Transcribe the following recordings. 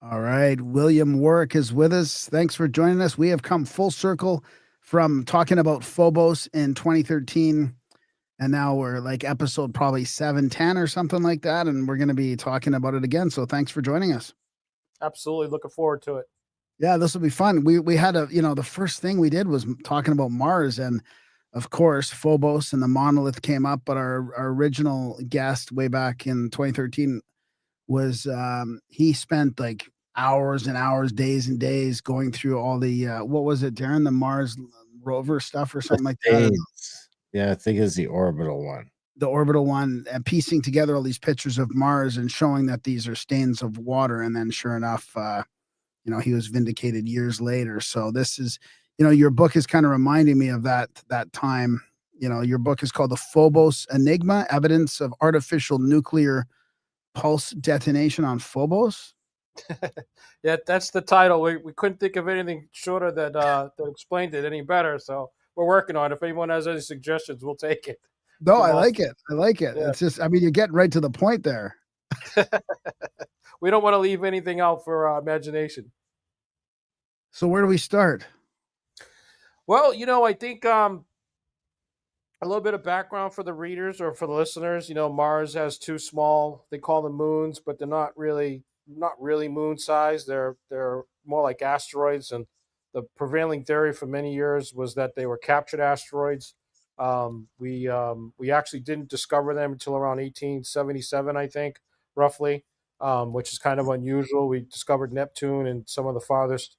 All right. William Warwick is with us. Thanks for joining us. We have come full circle from talking about Phobos in 2013. And now we're like episode probably 710 or something like that. And we're going to be talking about it again. So thanks for joining us. Absolutely looking forward to it. Yeah, this will be fun. We had the first thing we did was talking about Mars, and of course Phobos and the monolith came up, but our original guest way back in 2013 was he spent like hours and hours, days and days going through all the what was it, Darren, the Mars rover stuff or something like that. Yeah, I think it's the orbital one. The orbital one, and piecing together all these pictures of Mars and showing that these are stains of water, and then sure enough, he was vindicated years later. So this is, your book is kind of reminding me of that time. Your book is called The Phobos Enigma: Evidence of Artificial Nuclear Pulse Detonation on Phobos. Yeah, that's the title. We couldn't think of anything shorter that explained it any better. So we're working on it. If anyone has any suggestions, we'll take it. No, I like it. I like it. Yeah. It's just, you're getting right to the point there. We don't want to leave anything out for imagination. So where do we start? Well, I think a little bit of background for the readers or for the listeners. Mars has two small, they call them moons, but they're not really moon sized. They're more like asteroids, and the prevailing theory for many years was that they were captured asteroids. We actually didn't discover them until around 1877, I think, roughly, which is kind of unusual. We discovered Neptune and some of the farthest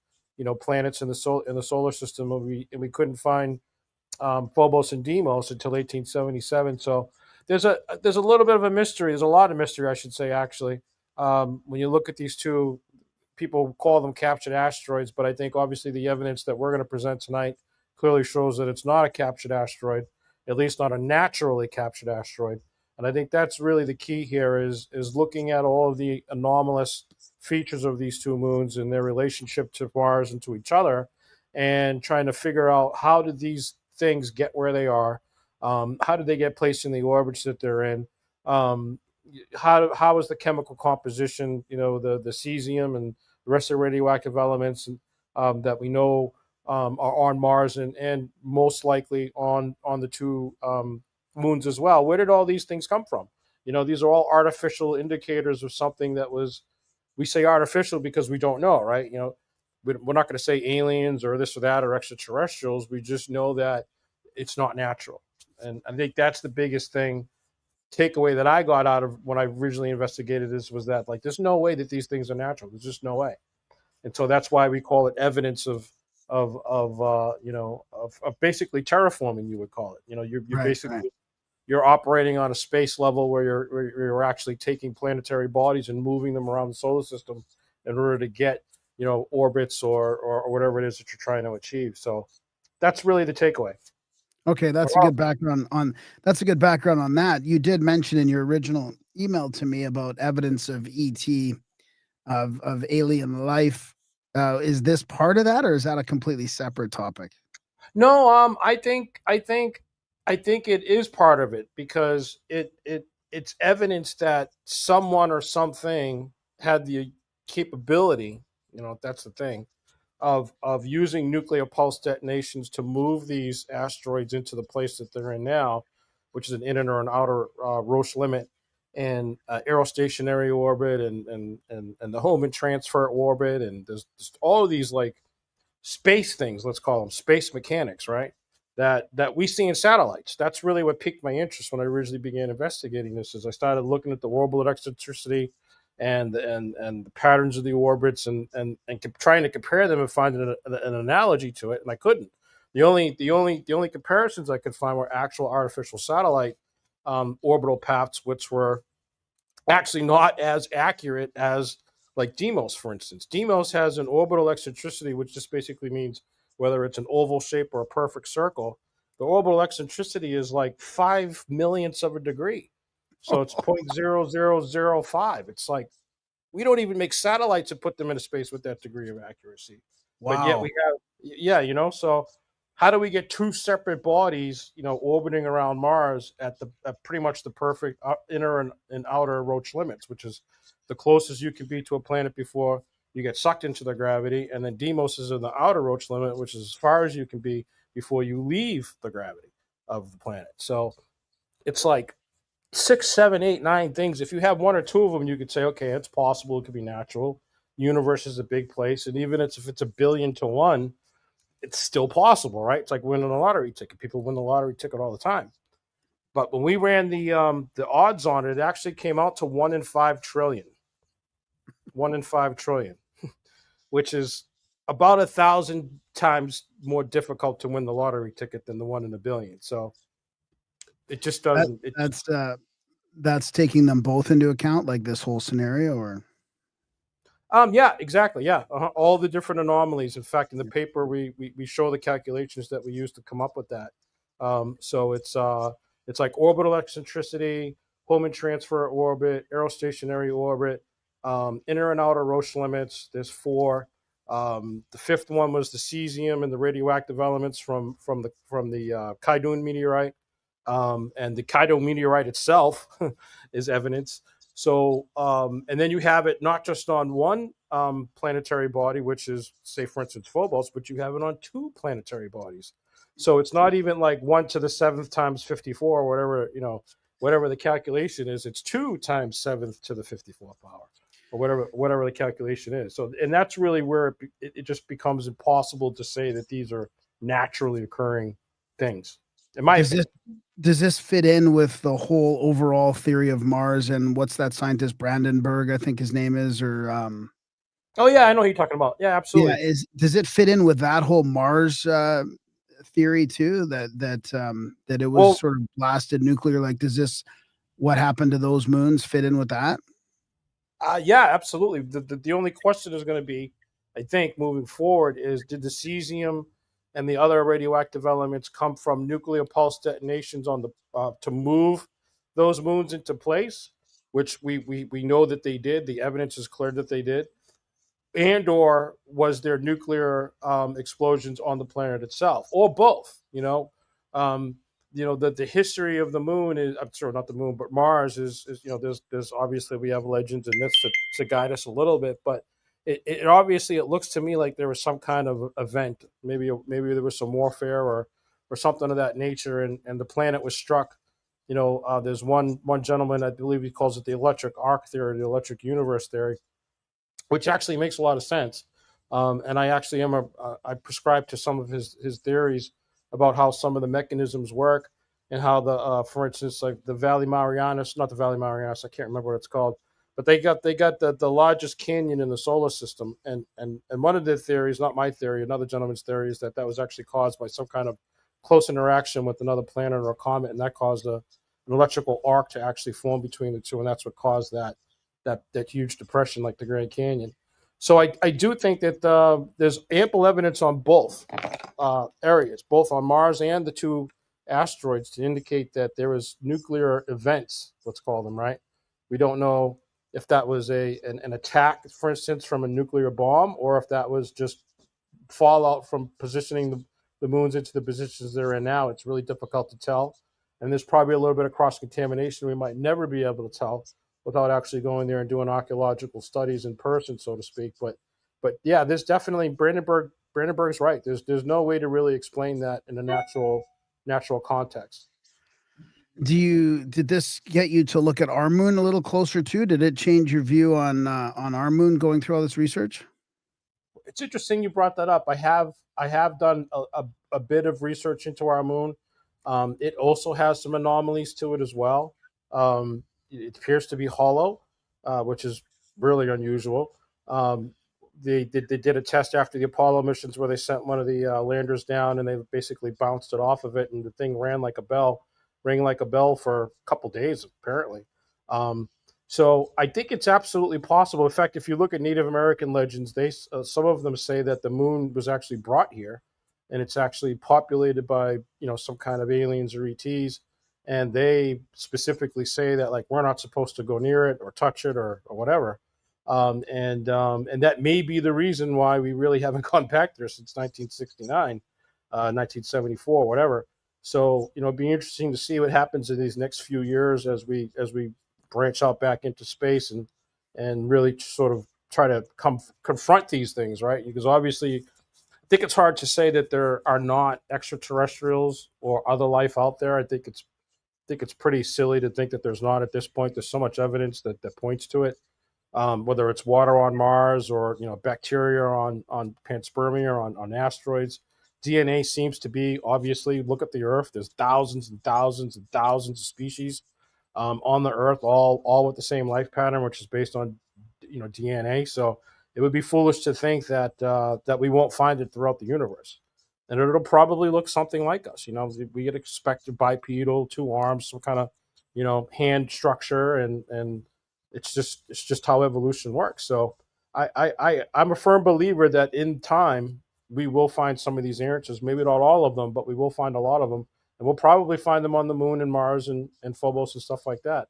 planets in the solar system, and we couldn't find Phobos and Deimos until 1877. So there's a little bit of a mystery. There's a lot of mystery, I should say, actually. When you look at these two, people call them captured asteroids, but I think obviously the evidence that we're going to present tonight clearly shows that it's not a captured asteroid, at least not a naturally captured asteroid. And I think that's really the key here is looking at all of the anomalous features of these two moons and their relationship to Mars and to each other, and trying to figure out how did these things get where they are, how did they get placed in the orbits that they're in, how is the chemical composition, the cesium and the rest of the radioactive elements that we know are on Mars and most likely on the two moons as well. Where did all these things come from? These are all artificial indicators of something that was, we say artificial because we don't know, right? We're not going to say aliens or this or that or extraterrestrials. We just know that it's not natural. And I think that's the biggest takeaway that I got out of when I originally investigated this, was that, like, there's no way that these things are natural. There's just no way. And so that's why we call it evidence of basically terraforming, you would call it. You're Right, basically right. You're operating on a space level where you're actually taking planetary bodies and moving them around the solar system in order to get orbits or whatever it is that you're trying to achieve. So that's really the takeaway. Okay, that's a good background on that. You did mention in your original email to me about evidence of ET, of alien life. Is this part of that, or is that a completely separate topic? No, I think it is part of it, because it's evidence that someone or something had the capability, that's the thing, of using nuclear pulse detonations to move these asteroids into the place that they're in now, which is an inner and outer Roche limit, and aerostationary orbit, and the home and transfer orbit, and there's just all of these, like, space things, let's call them space mechanics, right? That we see in satellites. That's really what piqued my interest when I originally began investigating this. Is I started looking at the orbital eccentricity and the patterns of the orbits, and trying to compare them and find an analogy to it, and I couldn't. The only comparisons I could find were actual artificial satellite orbital paths, which were actually not as accurate as, like, Deimos, for instance. Deimos has an orbital eccentricity, which just basically means whether it's an oval shape or a perfect circle. The orbital eccentricity is like 5 millionths of a degree. So it's 0.0005. It's like, we don't even make satellites and put them into space with that degree of accuracy. Wow. But yet we have, yeah, so how do we get two separate bodies, orbiting around Mars at pretty much the perfect inner and outer Roche limits, which is the closest you can be to a planet before you get sucked into the gravity, and then Deimos is in the outer Roche limit, which is as far as you can be before you leave the gravity of the planet. So it's like 6, 7, 8, 9 things. If you have one or two of them, you could say, okay, it's possible. It could be natural. Universe is a big place, and even if it's a billion to one, it's still possible, right? It's like winning a lottery ticket. People win the lottery ticket all the time. But when we ran the odds on it, it actually came out to 1 in 5 trillion. 1 in 5 trillion, which is about 1,000 times more difficult to win the lottery ticket than the 1 in a billion. So it just doesn't. That's taking them both into account, like this whole scenario, or yeah, exactly. Yeah, all the different anomalies. In fact, in the paper, we show the calculations that we used to come up with that. So it's like orbital eccentricity, Hohmann transfer orbit, aerostationary orbit, inner and outer Roche limits. There's 4. The 5th one was the cesium and the radioactive elements from the Kaidun meteorite, and the Kaidun meteorite itself is evidence. So, and then you have it not just on one planetary body, which is, say, for instance, Phobos, but you have it on 2 planetary bodies. So it's not even like 1 to the 7th times 54, or whatever, whatever the calculation is. It's 2 times 7th to the 54th power, or whatever the calculation is. So, and that's really where it just becomes impossible to say that these are naturally occurring things. In my opinion. Does this fit in with the whole overall theory of Mars? And what's that scientist Brandenburg, I think his name is, or oh yeah, I know who you're talking about. Yeah, absolutely. Yeah, does it fit in with that whole Mars theory too? That it was sort of blasted nuclear. Like, does this what happened to those moons fit in with that? Yeah, absolutely. The only question is going to be, I think, moving forward, is did the cesium and the other radioactive elements come from nuclear pulse detonations on the to move those moons into place, which we know that they did. The evidence is clear that they did, and or was there nuclear explosions on the planet itself, or both? The history of the moon is, I'm sorry, not the moon, but Mars is there's obviously, we have legends and myths to guide us a little bit, but it obviously, it looks to me like there was some kind of event, maybe there was some warfare or something of that nature, and the planet was struck. There's one gentleman, I believe he calls it the electric arc theory, the electric universe theory, which actually makes a lot of sense. And I actually I prescribe to some of his theories about how some of the mechanisms work, and how for instance, like the Valley Marianas, not the Valley Marianas, I can't remember what it's called, but they got the largest canyon in the solar system. And one of the theories, not my theory, another gentleman's theory, is that was actually caused by some kind of close interaction with another planet or a comet, and that caused an electrical arc to actually form between the two, and that's what caused that huge depression, like the Grand Canyon. So I do think that there's ample evidence on both areas, both on Mars and the 2 asteroids, to indicate that there was nuclear events, let's call them, right? We don't know if that was an attack, for instance, from a nuclear bomb, or if that was just fallout from positioning the moons into the positions they're in now. It's really difficult to tell. And there's probably a little bit of cross-contamination we might never be able to tell without actually going there and doing archaeological studies in person, so to speak. But yeah, there's definitely, Brandenburg's right. There's no way to really explain that in a natural context. Did this get you to look at our moon a little closer too? Did it change your view on our moon going through all this research? It's interesting you brought that up. I have done a bit of research into our moon. It also has some anomalies to it as well. It appears to be hollow, which is really unusual. They did a test after the Apollo missions where they sent one of the landers down, and they basically bounced it off of it, and the thing rang like a bell for a couple days, apparently. So I think it's absolutely possible. In fact, if you look at Native American legends, some of them say that the moon was actually brought here, and it's actually populated by some kind of aliens or ETs, and they specifically say that, like, we're not supposed to go near it or touch it or whatever, and that may be the reason why we really haven't gone back there since 1969, 1974, whatever. So it'd be interesting to see what happens in these next few years as we branch out back into space and really sort of try to confront these things, right? Because obviously, I think it's hard to say that there are not extraterrestrials or other life out there. I think it's pretty silly to think that there's not at this point. There's so much evidence that points to it. Whether it's water on Mars or bacteria on panspermia or on asteroids, DNA seems to be, obviously, look at the Earth. There's thousands and thousands and thousands of species on the Earth, all with the same life pattern, which is based on DNA. So it would be foolish to think that that we won't find it throughout the universe, and it'll probably look something like us. We get expected bipedal, 2 arms, some kind of hand structure, and it's just how evolution works. So I'm a firm believer that in time we will find some of these answers. Maybe not all of them, but we will find a lot of them, and we'll probably find them on the moon and Mars and Phobos and stuff like that.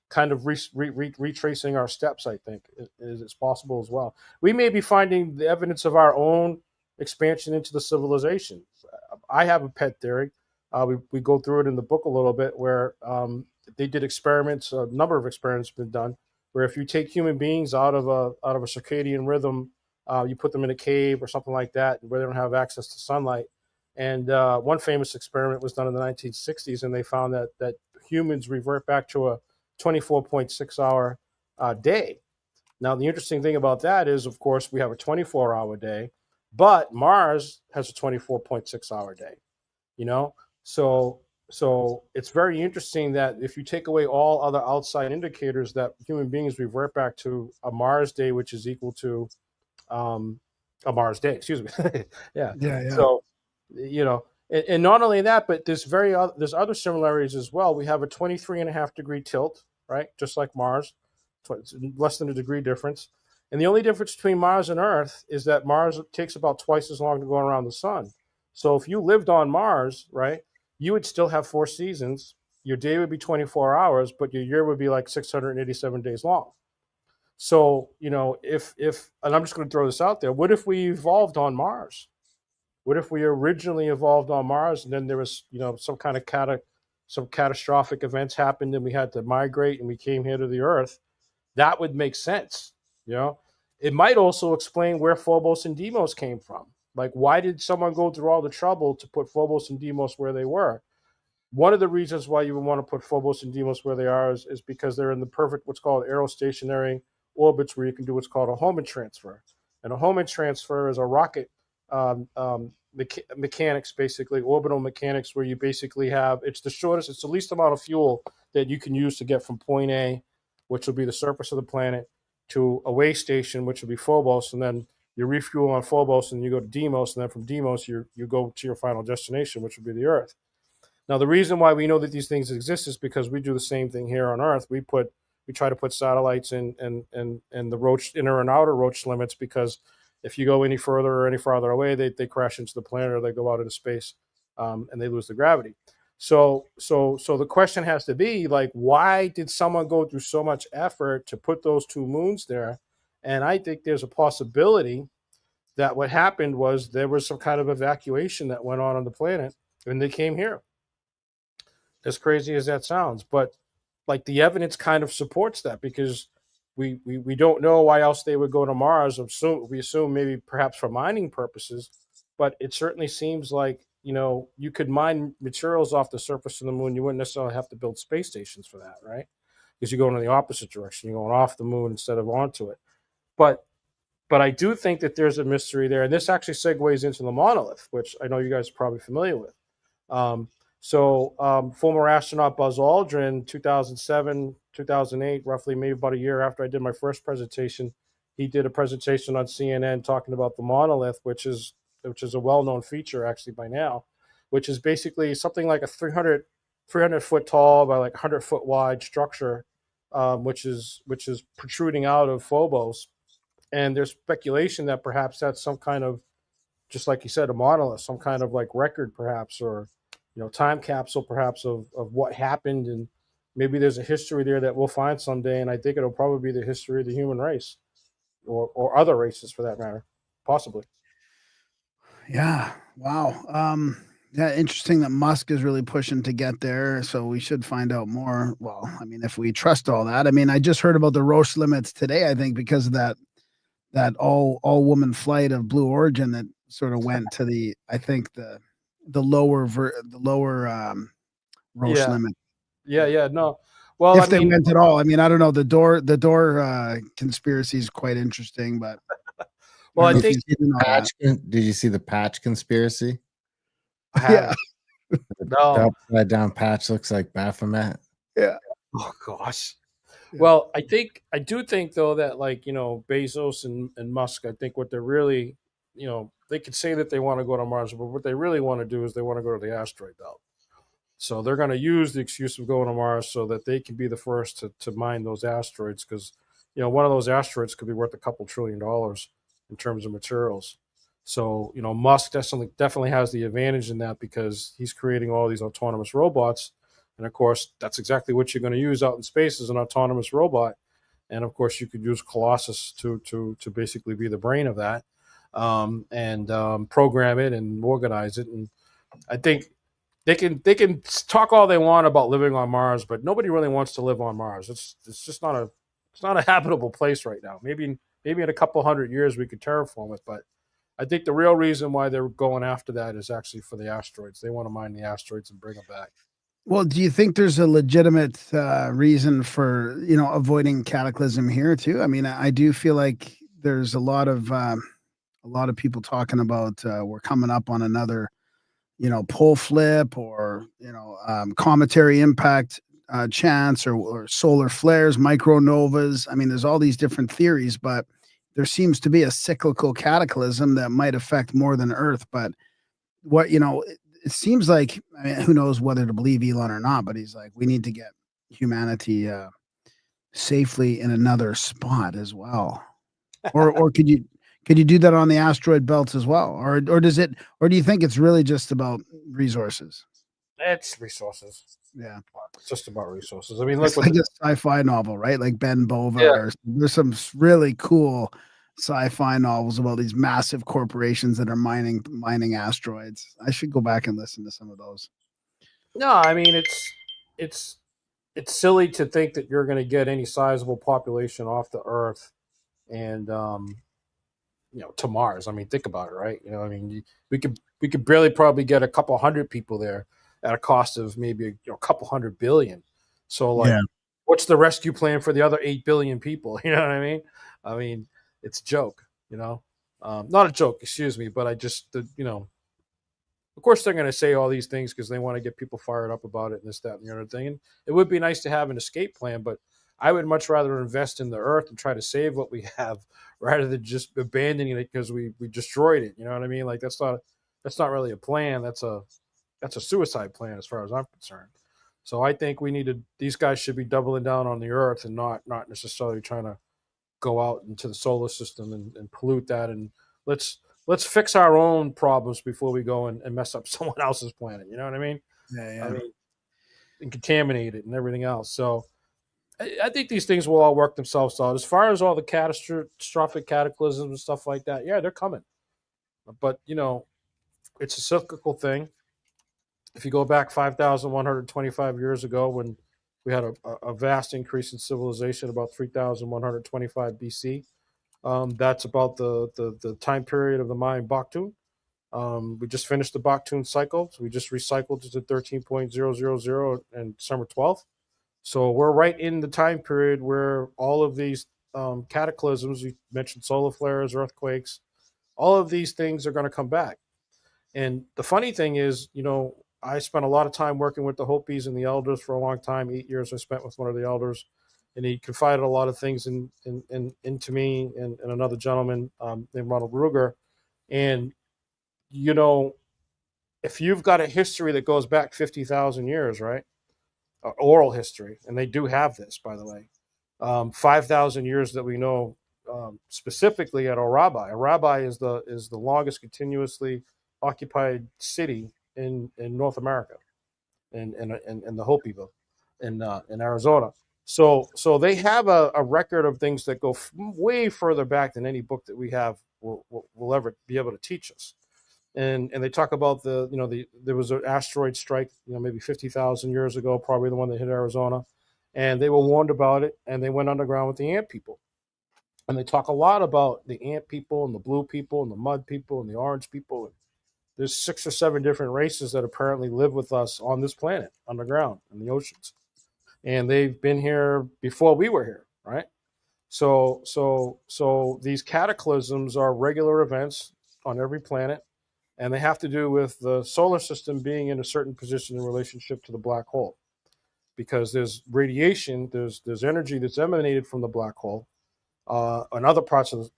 Kind of retracing our steps, I think, is possible as well. We may be finding the evidence of our own expansion into the civilization. I have a pet theory. We go through it in the book a little bit, where they did experiments. A number of experiments have been done where if you take human beings out of a circadian rhythm, you put them in a cave or something like that, where they don't have access to sunlight. And one famous experiment was done in the 1960s, and they found that humans revert back to a 24.6 hour day. Now, the interesting thing about that is, of course, we have a 24-hour day, but Mars has a 24.6 hour day. So it's very interesting that if you take away all other outside indicators, that human beings revert back to a Mars day, which is equal to a Mars day. Excuse me. Yeah. So and not only that, but there's other similarities as well. We have a 23.5 degree tilt, right? Just like Mars, less than a degree difference. And the only difference between Mars and Earth is that Mars takes about twice as long to go around the sun. So if you lived on Mars, right, you would still have 4 seasons. Your day would be 24 hours, but your year would be like 687 days long. So, if and I'm just going to throw this out there, what if we evolved on Mars? What if we originally evolved on Mars, and then there was, some kind of some catastrophic events happened, and we had to migrate, and we came here to the Earth? That would make sense. It might also explain where Phobos and Deimos came from. Like, why did someone go through all the trouble to put Phobos and Deimos where they were? One of the reasons why you would want to put Phobos and Deimos where they are is because they're in the perfect, what's called aerostationary orbits, where you can do what's called a Hohmann transfer. And a Hohmann transfer is a rocket mechanics, basically orbital mechanics, where you basically it's the least amount of fuel that you can use to get from point A, which will be the surface of the planet, to a way station, which will be Phobos, and then you refuel on Phobos, and you go to Deimos, and then from Deimos you go to your final destination, which would be the Earth. Now, the reason why we know that these things exist is because we do the same thing here on Earth. We try to put satellites in the Roche inner and outer Roche limits, because if you go any further or any farther away, they crash into the planet, or they go out into space, and they lose the gravity. So the question has to be, like, why did someone go through so much effort to put those 2 moons there? And I think there's a possibility that what happened was there was some kind of evacuation that went on the planet, and they came here. As crazy as that sounds, but like, the evidence kind of supports that, because we don't know why else they would go to Mars. We assume maybe perhaps for mining purposes, but it certainly seems like, you could mine materials off the surface of the moon. You wouldn't necessarily have to build space stations for that, right? Because you're going in the opposite direction. You're going off the moon instead of onto it. But I do think that there's a mystery there, and this actually segues into the monolith, which I know you guys are probably familiar with. Former astronaut Buzz Aldrin, 2007, 2008, roughly, maybe about a year after I did my first presentation, he did a presentation on CNN talking about the monolith, which is a well-known feature actually by now, which is basically something like a 300 foot tall by like 100 foot wide structure, which is protruding out of Phobos. And there's speculation that perhaps that's some kind of, just like you said, a monolith, some kind of like record perhaps, or time capsule perhaps of what happened, and maybe there's a history there that we'll find someday. And I think it'll probably be the history of the human race, or other races for that matter, possibly. Yeah. Wow. Yeah, interesting that Musk is really pushing to get there. So we should find out more. Well, I mean, if we trust all that. I mean, I just heard about the Roche limits today, I think, because of that that all woman flight of Blue Origin that sort of went to the, I think the lower Roche Yeah, limit. yeah. No, well, I If they mean, went at all. I mean, I don't know. The door conspiracy is quite interesting, but I well, don't I know if think you've seen all that. Patch, did you see the patch conspiracy? I Yeah, haven't. The No. upside down patch looks like Baphomet. yeah, Oh gosh. yeah. Well, I do think though that like Bezos and Musk, I think what they're really, they could say that they want to go to Mars, but what they really want to do is they want to go to the asteroid belt. So they're going to use the excuse of going to Mars so that they can be the first to mine those asteroids because one of those asteroids could be worth a couple $1 trillion in terms of materials. So Musk definitely has the advantage in that because he's creating all these autonomous robots, and of course that's exactly what you're going to use out in space as an autonomous robot. And of course you could use Colossus to basically be the brain of that, and program it and organize it. And I think they can talk all they want about living on Mars, but nobody really wants to live on Mars. It's just not a habitable place right now. Maybe in a couple hundred years we could terraform it, but I think the real reason why they're going after that is actually for the asteroids. They want to mine the asteroids and bring them back. Well, do you think there's a legitimate reason for avoiding cataclysm here too? I mean, I do feel like there's a lot of people talking about we're coming up on another pole flip or cometary impact chance or solar flares, micronovas. I mean, there's all these different theories, but there seems to be a cyclical cataclysm that might affect more than Earth. But what it seems like, I mean, who knows whether to believe Elon or not, but he's like, we need to get humanity safely in another spot as well. Or could you do that on the asteroid belts as well? Or do you think it's really just about resources? It's resources. Yeah. It's just about resources. I mean, look It's what like a sci-fi novel, right? Like Ben Bova yeah. or there's some really cool sci-fi novels about these massive corporations that are mining asteroids. I should go back and listen to some of those. No, I mean it's it's silly to think that you're going to get any sizable population off the Earth and to Mars. I mean, think about it, right? I mean, we could barely probably get a couple hundred people there at a cost of maybe a couple hundred billion. So like, Yeah. what's the rescue plan for the other 8 billion people? You know what I mean? I mean, it's a joke. Not a joke, excuse me, but of course they're going to say all these things because they want to get people fired up about it and this, that, and the other thing. And it would be nice to have an escape plan, but I would much rather invest in the Earth and try to save what we have rather than just abandoning it because we destroyed it. You know what I mean? Like that's not really a plan. That's a suicide plan as far as I'm concerned. So I think these guys should be doubling down on the Earth and not necessarily trying to go out into the solar system and pollute that. And let's fix our own problems before we go and mess up someone else's planet. You know what I mean? Yeah, I yeah. mean, and contaminate it and everything else. So I think these things will all work themselves out. As far as all the catastrophic cataclysms and stuff like that, yeah, they're coming. But it's a cyclical thing. If you go back 5,125 years ago, when we had a vast increase in civilization, about 3,125 BC, that's about the time period of the Mayan Baktun. We just finished the Baktun cycle. So we just recycled to 13.000 and December 12th. So we're right in the time period where all of these cataclysms, you mentioned solar flares, earthquakes, all of these things are going to come back. And the funny thing is, I spent a lot of time working with the Hopis and the elders for a long time. 8 years I spent with one of the elders, and he confided a lot of things into me and another gentleman named Ronald Ruger. And you know, if you've got a history that goes back 50,000 years, right? Oral history, and they do have this, by the way. 5,000 years that we know specifically at Orabai. Orabai is the longest continuously occupied city in North America, in the Hopiville, in Arizona. So they have a record of things that go way further back than any book that we have will ever be able to teach us. And they talk about there was an asteroid strike, maybe 50,000 years ago, probably the one that hit Arizona, and they were warned about it, and they went underground with the ant people. And they talk a lot about the ant people and the blue people and the mud people and the orange people. There's 6 or 7 different races that apparently live with us on this planet, underground, in the oceans. And they've been here before we were here, right? So these cataclysms are regular events on every planet, and they have to do with the solar system being in a certain position in relationship to the black hole, because there's radiation, there's energy that's emanated from the black hole, and other parts of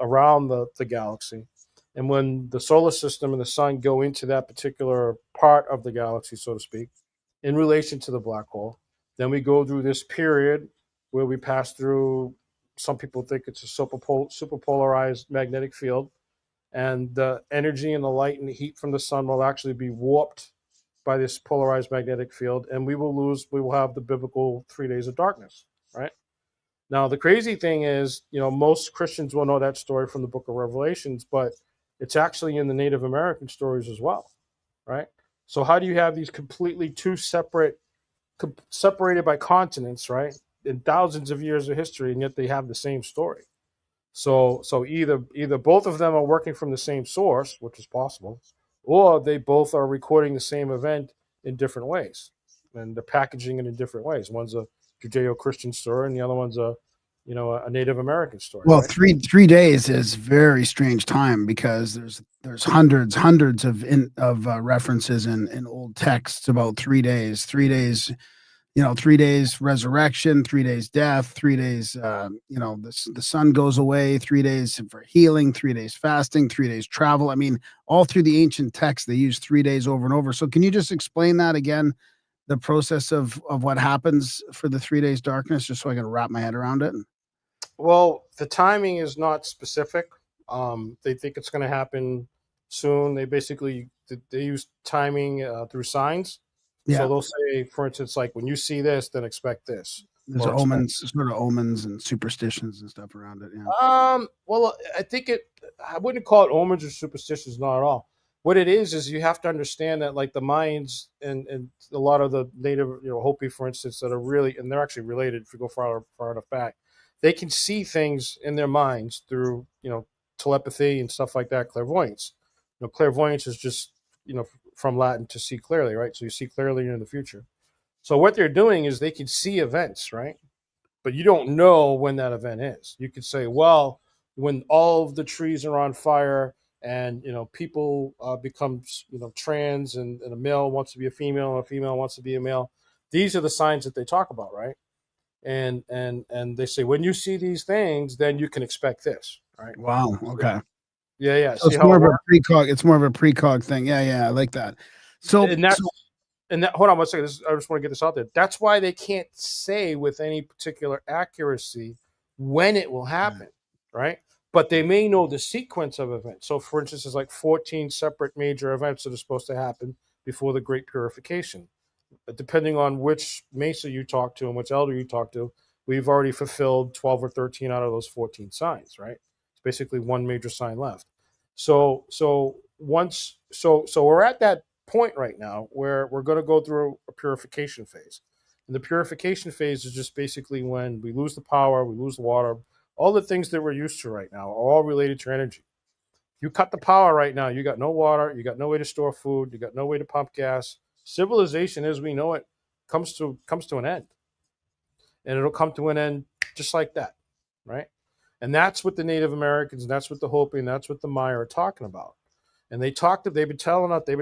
around the galaxy. And when the solar system and the sun go into that particular part of the galaxy, so to speak, in relation to the black hole, then we go through this period where we pass through. Some people think it's a super polarized magnetic field, and the energy and the light and the heat from the sun will actually be warped by this polarized magnetic field, and we will have the biblical 3 days of darkness, right? Now, the crazy thing is, most Christians will know that story from the book of Revelations, but it's actually in the Native American stories as well, right? So how do you have these completely two separated by continents, right, in thousands of years of history, and yet they have the same story? So either both of them are working from the same source, which is possible, or they both are recording the same event in different ways, and they're packaging it in different ways. One's a Judeo-Christian story, and the other one's a Native American story. Well, right? 3 days is very strange time, because there's hundreds of references in old texts about 3 days. 3 days, 3 days resurrection, 3 days death, 3 days, the sun goes away, 3 days for healing, 3 days fasting, 3 days travel. I mean, all through the ancient texts, they use 3 days over and over. So can you just explain that again, the process of what happens for the 3 days darkness, just so I can wrap my head around it? Well, the timing is not specific. They think it's going to happen soon. They use timing through signs. So Yeah, they'll say, for instance, like, when you see this, then expect this. there's Or expect. omens, sort of omens and superstitions and stuff around it. Yeah. Well, I wouldn't call it omens or superstitions, not at all. What it is you have to understand that, like, the Mayans and a lot of the native, Hopi, for instance, that are really, and they're actually related if you go far enough back, they can see things in their minds through, telepathy and stuff like that, clairvoyance. Clairvoyance is just, from Latin to see clearly, right? So you see clearly into the future. So what they're doing is they can see events, right? But you don't know when that event is. You could say, well, when all of the trees are on fire, and people become trans, and a male wants to be a female and a female wants to be a male. These are the signs that they talk about, right? And they say, when you see these things, then you can expect this, right? Wow. Okay. Yeah. So See how it works? it's more of a precog thing. Yeah, I like that. So, And hold on one second. I just want to get this out there. That's why they can't say with any particular accuracy when it will happen, right? But they may know the sequence of events. So, for instance, there's like 14 separate major events that are supposed to happen before the Great Purification. But depending on which Mesa you talk to and which elder you talk to, we've already fulfilled 12 or 13 out of those 14 signs, right? It's basically one major sign left. So we're at that point right now where we're going to go through a purification phase. And the purification phase is just basically when we lose the power, we lose the water, all the things that we're used to right now are all related to energy. You cut the power right now, you got no water, you got no way to store food, you got no way to pump gas. Civilization as we know it comes to an end. And it'll come to an end just like that, right? And that's what the Native Americans, and that's what the Hopi, and that's what the Maya are talking about. And they've been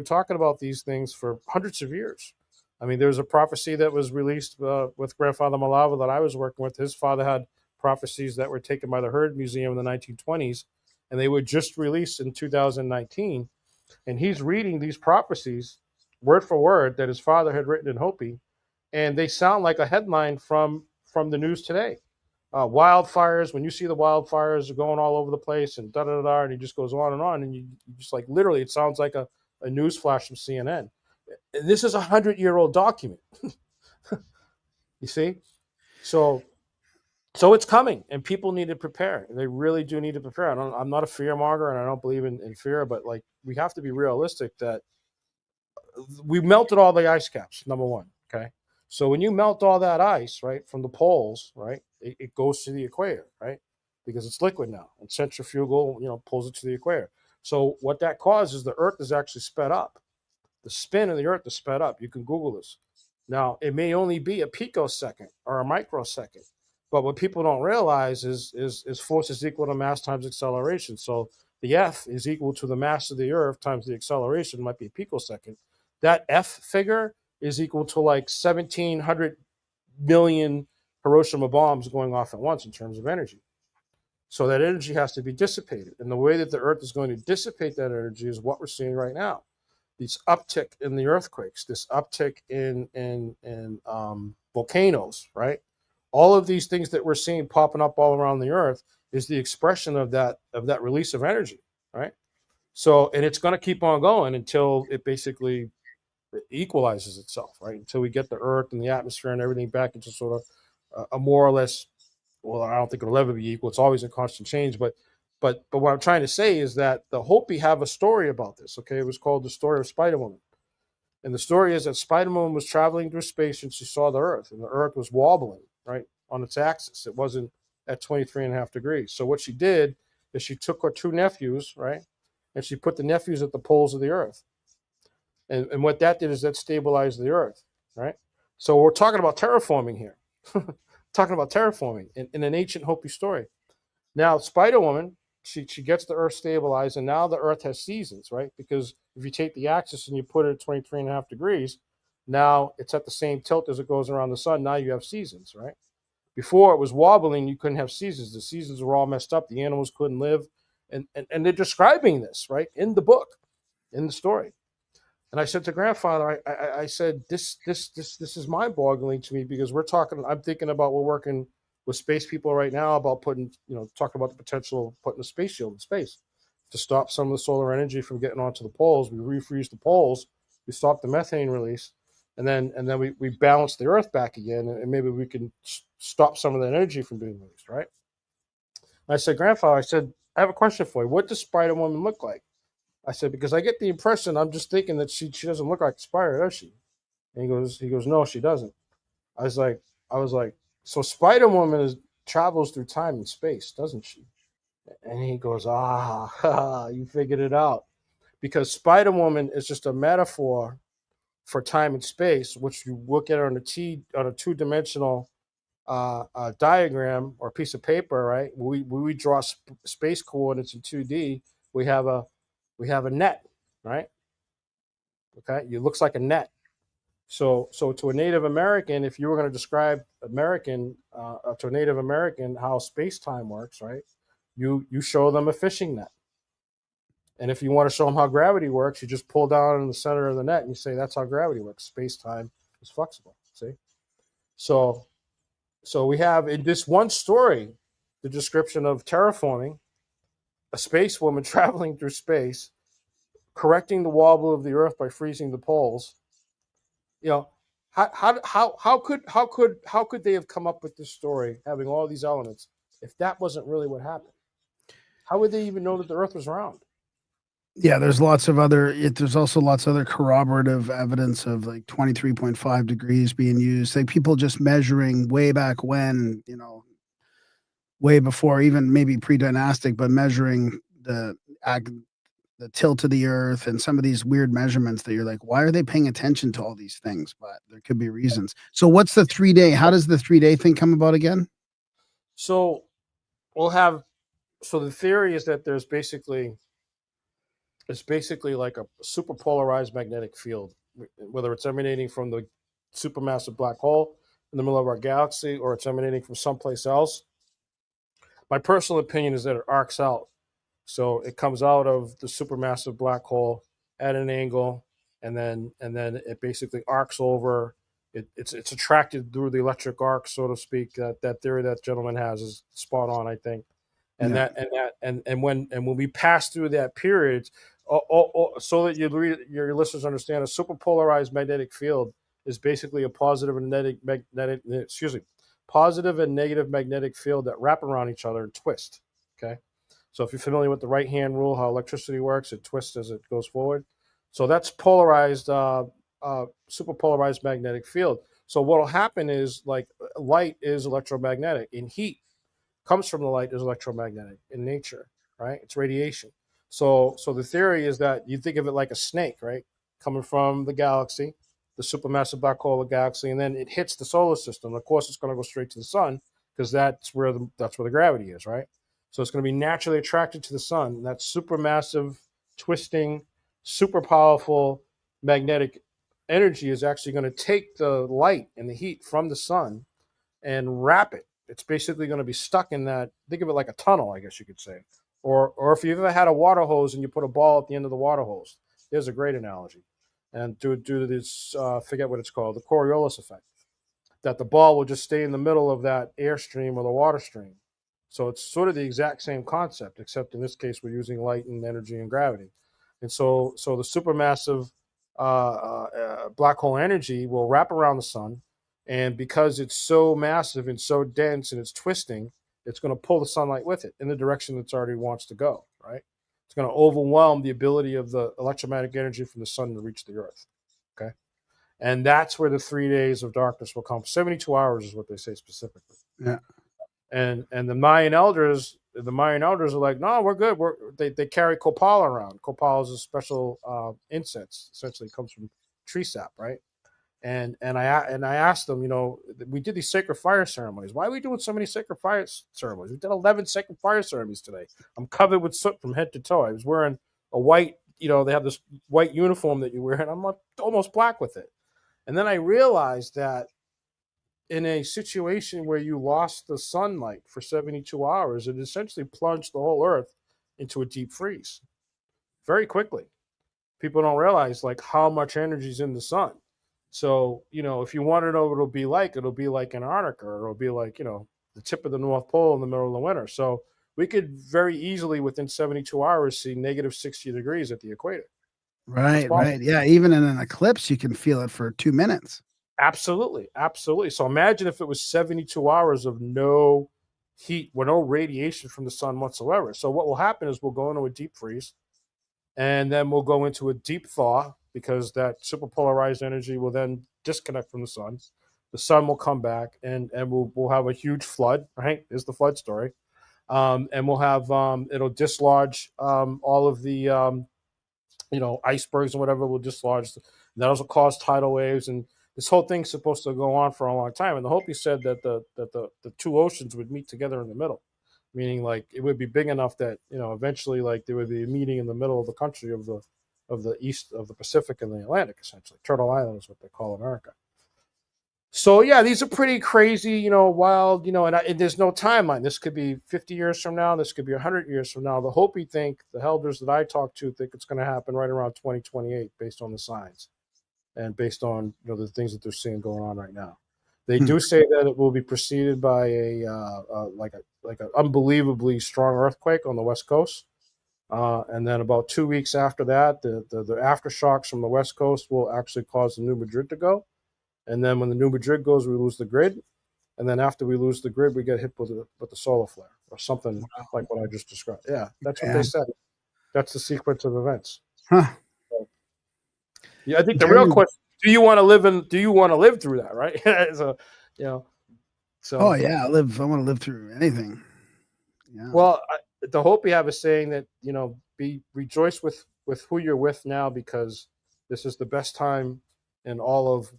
talking about these things for hundreds of years. I mean, there's a prophecy that was released with Grandfather Malava that I was working with. His father had prophecies that were taken by the Heard Museum in the 1920s, and they were just released in 2019. And he's reading these prophecies word for word that his father had written in Hopi, and they sound like a headline from the news today. Wildfires, when you see the wildfires going all over the place, and and he just goes on, and you just, like, literally, it sounds like a news flash from CNN. And this is a 100-year-old document. You see? So it's coming, and people need to prepare. They really do need to prepare. I'm not a fearmonger, and I don't believe in fear, but, like, we have to be realistic that we melted all the ice caps, number one. Okay. So when you melt all that ice, right, from the poles, right, it goes to the equator, right? because it's liquid now, and centrifugal, pulls it to the equator. So what that causes, the Earth is actually sped up. The spin of the Earth is sped up. You can Google this. Now, it may only be a picosecond or a microsecond, but what people don't realize is force is equal to mass times acceleration. So the F is equal to the mass of the Earth times the acceleration, might be a picosecond. That F figure is equal to like 1,700 million Hiroshima bombs going off at once in terms of energy. So that energy has to be dissipated. And the way that the Earth is going to dissipate that energy is what we're seeing right now. This uptick in the earthquakes, this uptick in volcanoes, right? All of these things that we're seeing popping up all around the Earth is the expression of that release of energy, right? So, and it's going to keep on going until it basically equalizes itself, right? Until we get the Earth and the atmosphere and everything back into sort of a more or less. Well, I don't think it'll ever be equal. It's always a constant change, but what I'm trying to say is that the Hopi have a story about this. Okay, it was called the story of Spiderwoman, and the story is that Spiderwoman was traveling through space and she saw the Earth, and the Earth was wobbling right on its axis. It wasn't at 23.5 degrees. So what she did is she took her two nephews, right, and she put the nephews at the poles of the Earth, and what that did is that stabilized the Earth, right. So we're talking about terraforming here, talking about terraforming in an ancient Hopi story. Now, Spiderwoman, she gets the Earth stabilized, and now the Earth has seasons, right? Because if you take the axis and you put it at 23.5 degrees, now it's at the same tilt as it goes around the sun. Now you have seasons, right? Before it was wobbling, you couldn't have seasons. The seasons were all messed up. The animals couldn't live. And they're describing this, right, in the book, in the story. And I said to grandfather, I said, this is mind-boggling to me because I'm thinking about, we're working with space people right now about talking about the potential of putting a space shield in space to stop some of the solar energy from getting onto the poles. We refreeze the poles, we stop the methane release, and then we balance the Earth back again, and maybe we can stop some of that energy from being released, right? And I said, grandfather, I have a question for you. What does Spider-Woman look like? I said, because I get the impression, I'm just thinking that she doesn't look like a spider, does she? And he goes, no, she doesn't. I was like, so Spider-Woman travels through time and space, doesn't she? And he goes, you figured it out. Because Spider-Woman is just a metaphor for time and space, which you look at on a two-dimensional diagram or piece of paper, right? We draw space coordinates in 2D. We have a net, right? Okay, it looks like a net. So to a Native American, if you were going to describe to a Native American how space-time works, right? You show them a fishing net. And if you want to show them how gravity works, you just pull down in the center of the net and you say, that's how gravity works. Space-time is flexible, see? So we have in this one story, the description of terraforming, a space woman traveling through space, correcting the wobble of the Earth by freezing the poles. How could they have come up with this story, having all these elements, if that wasn't really what happened? How would they even know that the Earth was round? Yeah, there's also lots of other corroborative evidence of like 23.5 degrees being used. Like people just measuring way back when, way before even maybe pre-dynastic, but measuring the tilt of the Earth and some of these weird measurements that you're like, why are they paying attention to all these things? But there could be reasons. So what's the 3-day? How does the 3-day thing come about again? So the theory is that it's basically like a super polarized magnetic field, whether it's emanating from the supermassive black hole in the middle of our galaxy or it's emanating from someplace else. My personal opinion is that it arcs out. So it comes out of the supermassive black hole at an angle, and then it basically arcs over. It's attracted through the electric arc, so to speak. That theory that gentleman has is spot on, I think. And when we pass through that period, so that your listeners understand, a superpolarized magnetic field is basically a positive and negative magnetic field that wrap around each other and twist. Okay, so if you're familiar with the right-hand rule, how electricity works, it twists as it goes forward. So that's polarized, superpolarized magnetic field. So what will happen is, like, light is electromagnetic, and heat comes from the light is electromagnetic in nature, right? It's radiation. So the theory is that you think of it like a snake, right? Coming from the galaxy, the supermassive black hole of the galaxy, and then it hits the solar system. Of course, it's going to go straight to the sun because that's where the gravity is, right? So it's going to be naturally attracted to the sun. That supermassive, twisting, super powerful magnetic energy is actually going to take the light and the heat from the sun and wrap it. It's basically going to be stuck in that. Think of it like a tunnel, I guess you could say. Or if you've ever had a water hose and you put a ball at the end of the water hose, there's a great analogy. And due to this, forget what it's called, the Coriolis effect, that the ball will just stay in the middle of that airstream or the water stream. So it's sort of the exact same concept, except in this case we're using light and energy and gravity. And so the supermassive black hole energy will wrap around the sun, and because it's so massive and so dense and it's twisting, it's going to pull the sunlight with it in the direction it's already wants to go, right? It's going to overwhelm the ability of the electromagnetic energy from the sun to reach the earth, okay? And that's where the 3 days of darkness will come. 72 hours is what they say specifically. Yeah. And the Mayan elders are like, no, we're good. They carry copal around. Copal is a special incense. Essentially, it comes from tree sap, right? And I asked them, we did these sacred fire ceremonies. Why are we doing so many sacred fire ceremonies? We did 11 sacred fire ceremonies today. I'm covered with soot from head to toe. I was wearing a white, they have this white uniform that you wear, and I'm almost black with it. And then I realized that in a situation where you lost the sunlight for 72 hours, it essentially plunged the whole Earth into a deep freeze very quickly. People don't realize like how much energy is in the sun. So, if you want to know what it'll be like Antarctica, or it'll be like, the tip of the North Pole in the middle of the winter. So we could very easily within 72 hours see negative 60 degrees at the equator. Right. Yeah. Even in an eclipse, you can feel it for 2 minutes. Absolutely. So imagine if it was 72 hours of no heat, with no radiation from the sun whatsoever. So what will happen is we'll go into a deep freeze, and then we'll go into a deep thaw, because that superpolarized energy will then disconnect from the sun. The sun will come back, and we'll have a huge flood, right? There's the flood story. And we'll have, it'll dislodge all of the, icebergs and whatever will dislodge. That'll also cause tidal waves, and this whole thing's supposed to go on for a long time. And the Hopi said that the two oceans would meet together in the middle, meaning like it would be big enough that eventually like there would be a meeting in the middle of the country of the east of the Pacific and the Atlantic. Essentially, Turtle Island is what they call America. So yeah, these are pretty crazy, wild, and there's no timeline. This could be 50 years from now. This could be 100 years from now. The Hopi think, the elders that I talk to think it's going to happen right around 2028 based on the signs and based on the things that they're seeing going on right now. They do say that it will be preceded by like an unbelievably strong earthquake on the West Coast. And then about 2 weeks after that, the aftershocks from the West Coast will actually cause the New Madrid to go. And then when the New Madrid goes, we lose the grid. And then after we lose the grid, we get hit with the solar flare or something like what I just described. Yeah, that's what they said. That's the sequence of events. Huh. So, yeah, I think the real question: do you want to live through that? Right? So, So. Oh yeah, I want to live through anything. Yeah. Well, the Hopi have is saying that rejoice with who you're with now, because this is the best time in all of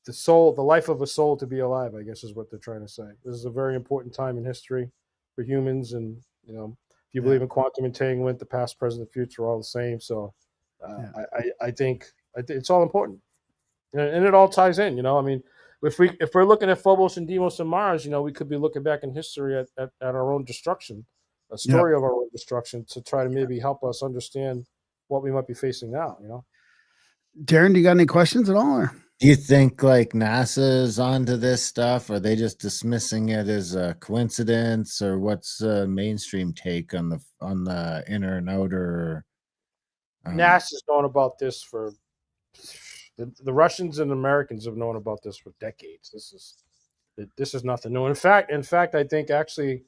the life of a soul to be alive, I guess is what they're trying to say. This is a very important time in history for humans, and if you believe in quantum entanglement, the past, present, and future are all the same. So I think it's all important, and it all ties in. I mean, if we're looking at Phobos and Deimos and Mars, we could be looking back in history at our own destruction, a story of our own destruction, to try to maybe help us understand what we might be facing now. Darren, do you got any questions at all? Or? Do you think like NASA is onto this stuff? Or are they just dismissing it as a coincidence? Or what's the mainstream take on the inner and outer? NASA's known about this for the Russians and Americans have known about this for decades. This is nothing new. In fact, I think actually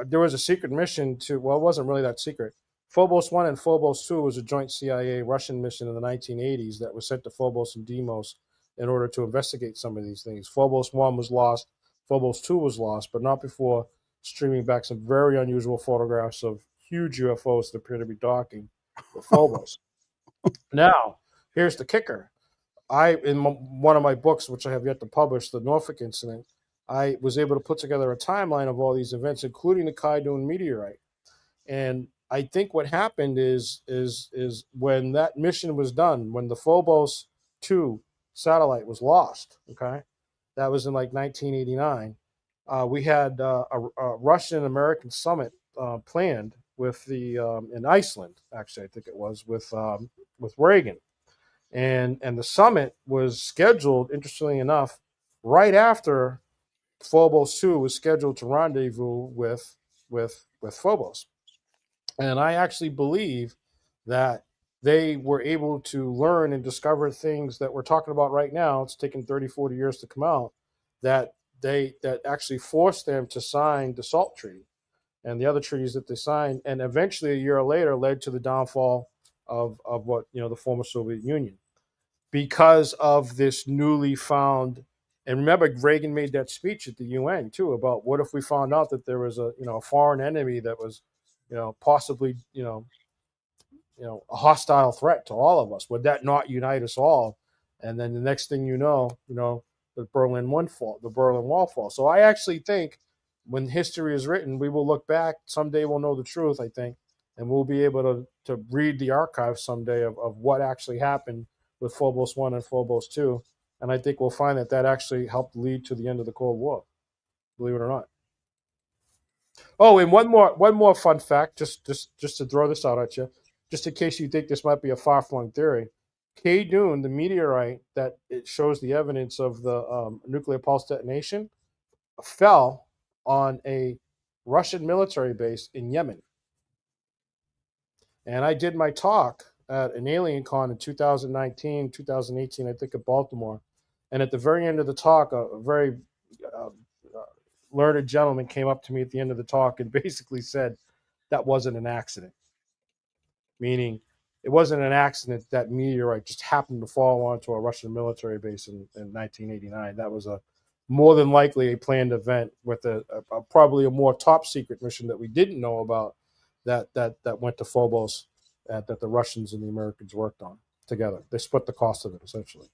there was a secret mission to. Well, it wasn't really that secret. Phobos 1 and Phobos 2 was a joint CIA-Russian mission in the 1980s that was sent to Phobos and Deimos in order to investigate some of these things. Phobos 1 was lost. Phobos 2 was lost, but not before streaming back some very unusual photographs of huge UFOs that appear to be docking with Phobos. Now, here's the kicker. One of my books, which I have yet to publish, the Norfolk incident, I was able to put together a timeline of all these events, including the Kaidun meteorite. And I think what happened is when that mission was done, when the Phobos 2 satellite was lost, okay, that was in like 1989. We had a Russian American summit planned with the in Iceland, actually, I think it was with Reagan, and the summit was scheduled, interestingly enough, right after Phobos 2 was scheduled to rendezvous with Phobos. And I actually believe that they were able to learn and discover things that we're talking about right now. It's taken 30, 40 years to come out, that actually forced them to sign the SALT Treaty and the other treaties that they signed, and eventually a year later led to the downfall of what, the former Soviet Union, because of this newly found. And remember, Reagan made that speech at the UN too about what if we found out that there was a foreign enemy that was possibly a hostile threat to all of us. Would that not unite us all? And then the next thing the Berlin Wall falls. So I actually think when history is written, we will look back someday. We'll know the truth, I think, and we'll be able to read the archives someday of what actually happened with Phobos 1 and Phobos 2. And I think we'll find that actually helped lead to the end of the Cold War, believe it or not. Oh, and one more fun fact, just to throw this out at you, just in case you think this might be a far-flung theory. Kaidun, the meteorite that it shows the evidence of the nuclear pulse detonation, fell on a Russian military base in Yemen. And I did my talk at an Alien Con in 2019, 2018, I think, at Baltimore. And at the very end of the talk, a very learned gentleman came up to me at the end of the talk and basically said that wasn't an accident. Meaning, it wasn't an accident that meteorite just happened to fall onto a Russian military base in 1989. That was more than likely a planned event with probably a more top secret mission that we didn't know about that went to Phobos that the Russians and the Americans worked on together. They split the cost of it, essentially.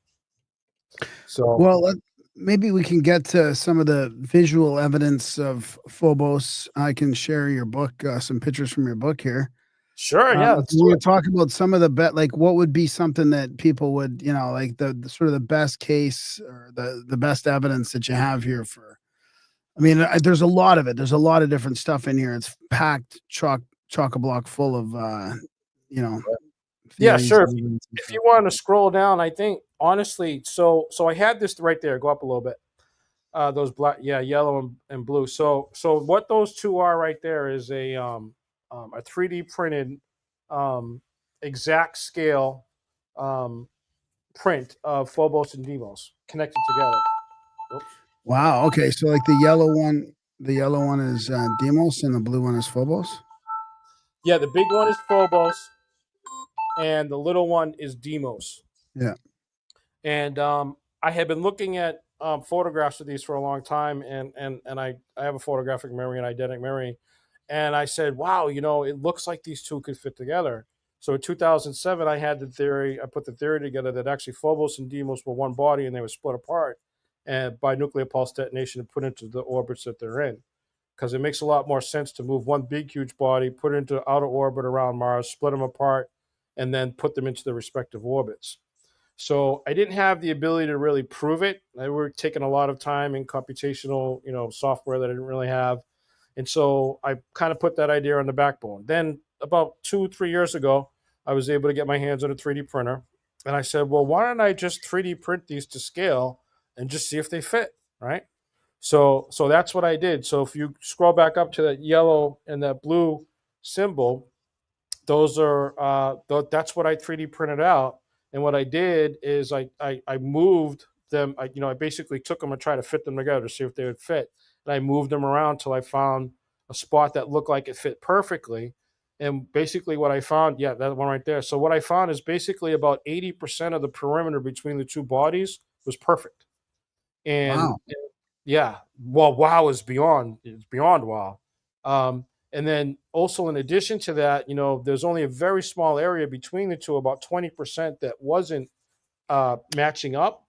So, well, maybe we can get to some of the visual evidence of Phobos. I can share your book, some pictures from your book here. Sure, yeah. We were talking about some of the like what would be something that people would, like the sort of the best case or the best evidence that you have here for. I mean, there's a lot of it. There's a lot of different stuff in here. It's packed chock-a-block full of, Yeah, sure. theories If you want to scroll down, I think honestly, so I had this right there. Go up a little bit. Those black, yellow and blue. So what those two are right there is a 3D printed exact scale print of Phobos and Deimos connected together. Oops. Wow. Okay. So like the yellow one is Deimos and the blue one is Phobos. Yeah, the big one is Phobos, and the little one is Deimos. Yeah. And I had been looking at photographs of these for a long time, and I have a photographic memory and eidetic memory, and I said, wow, it looks like these two could fit together. So in 2007, I had the theory. I put the theory together that actually Phobos and Deimos were one body, and they were split apart and by nuclear pulse detonation and put into the orbits that they're in. Because it makes a lot more sense to move one big, huge body, put it into outer orbit around Mars, split them apart, and then put them into the respective orbits. So I didn't have the ability to really prove it. I were taking a lot of time in computational, software that I didn't really have. And so I kind of put that idea on the backbone. Then about 2-3 years ago, I was able to get my hands on a 3D printer. And I said, well, why don't I just 3D print these to scale and just see if they fit, right? So that's what I did. So if you scroll back up to that yellow and that blue symbol, those are that's what I 3D printed out. And what I did is I moved them. I basically took them and tried to fit them together to see if they would fit. And I moved them around till I found a spot that looked like it fit perfectly. And basically what I found, that one right there. So what I found is basically about 80% of the perimeter between the two bodies was perfect. And Wow. Yeah. Well, wow is beyond wow. And then also in addition to that, there's only a very small area between the two, about 20% that wasn't matching up.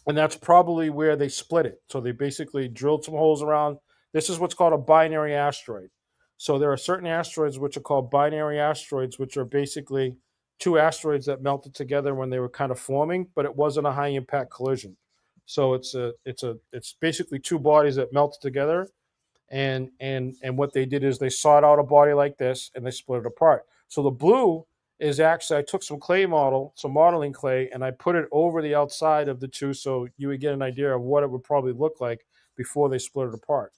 And that's probably where they split it. So they basically drilled some holes around. This is what's called a binary asteroid. So there are certain asteroids which are called binary asteroids, which are basically two asteroids that melted together when they were kind of forming, but it wasn't a high impact collision. So it's basically two bodies that melted together, and what they did is they sawed out a body like this and they split it apart. So the blue is actually, I took some modeling clay, and I put it over the outside of the two, so you would get an idea of what it would probably look like before they split it apart.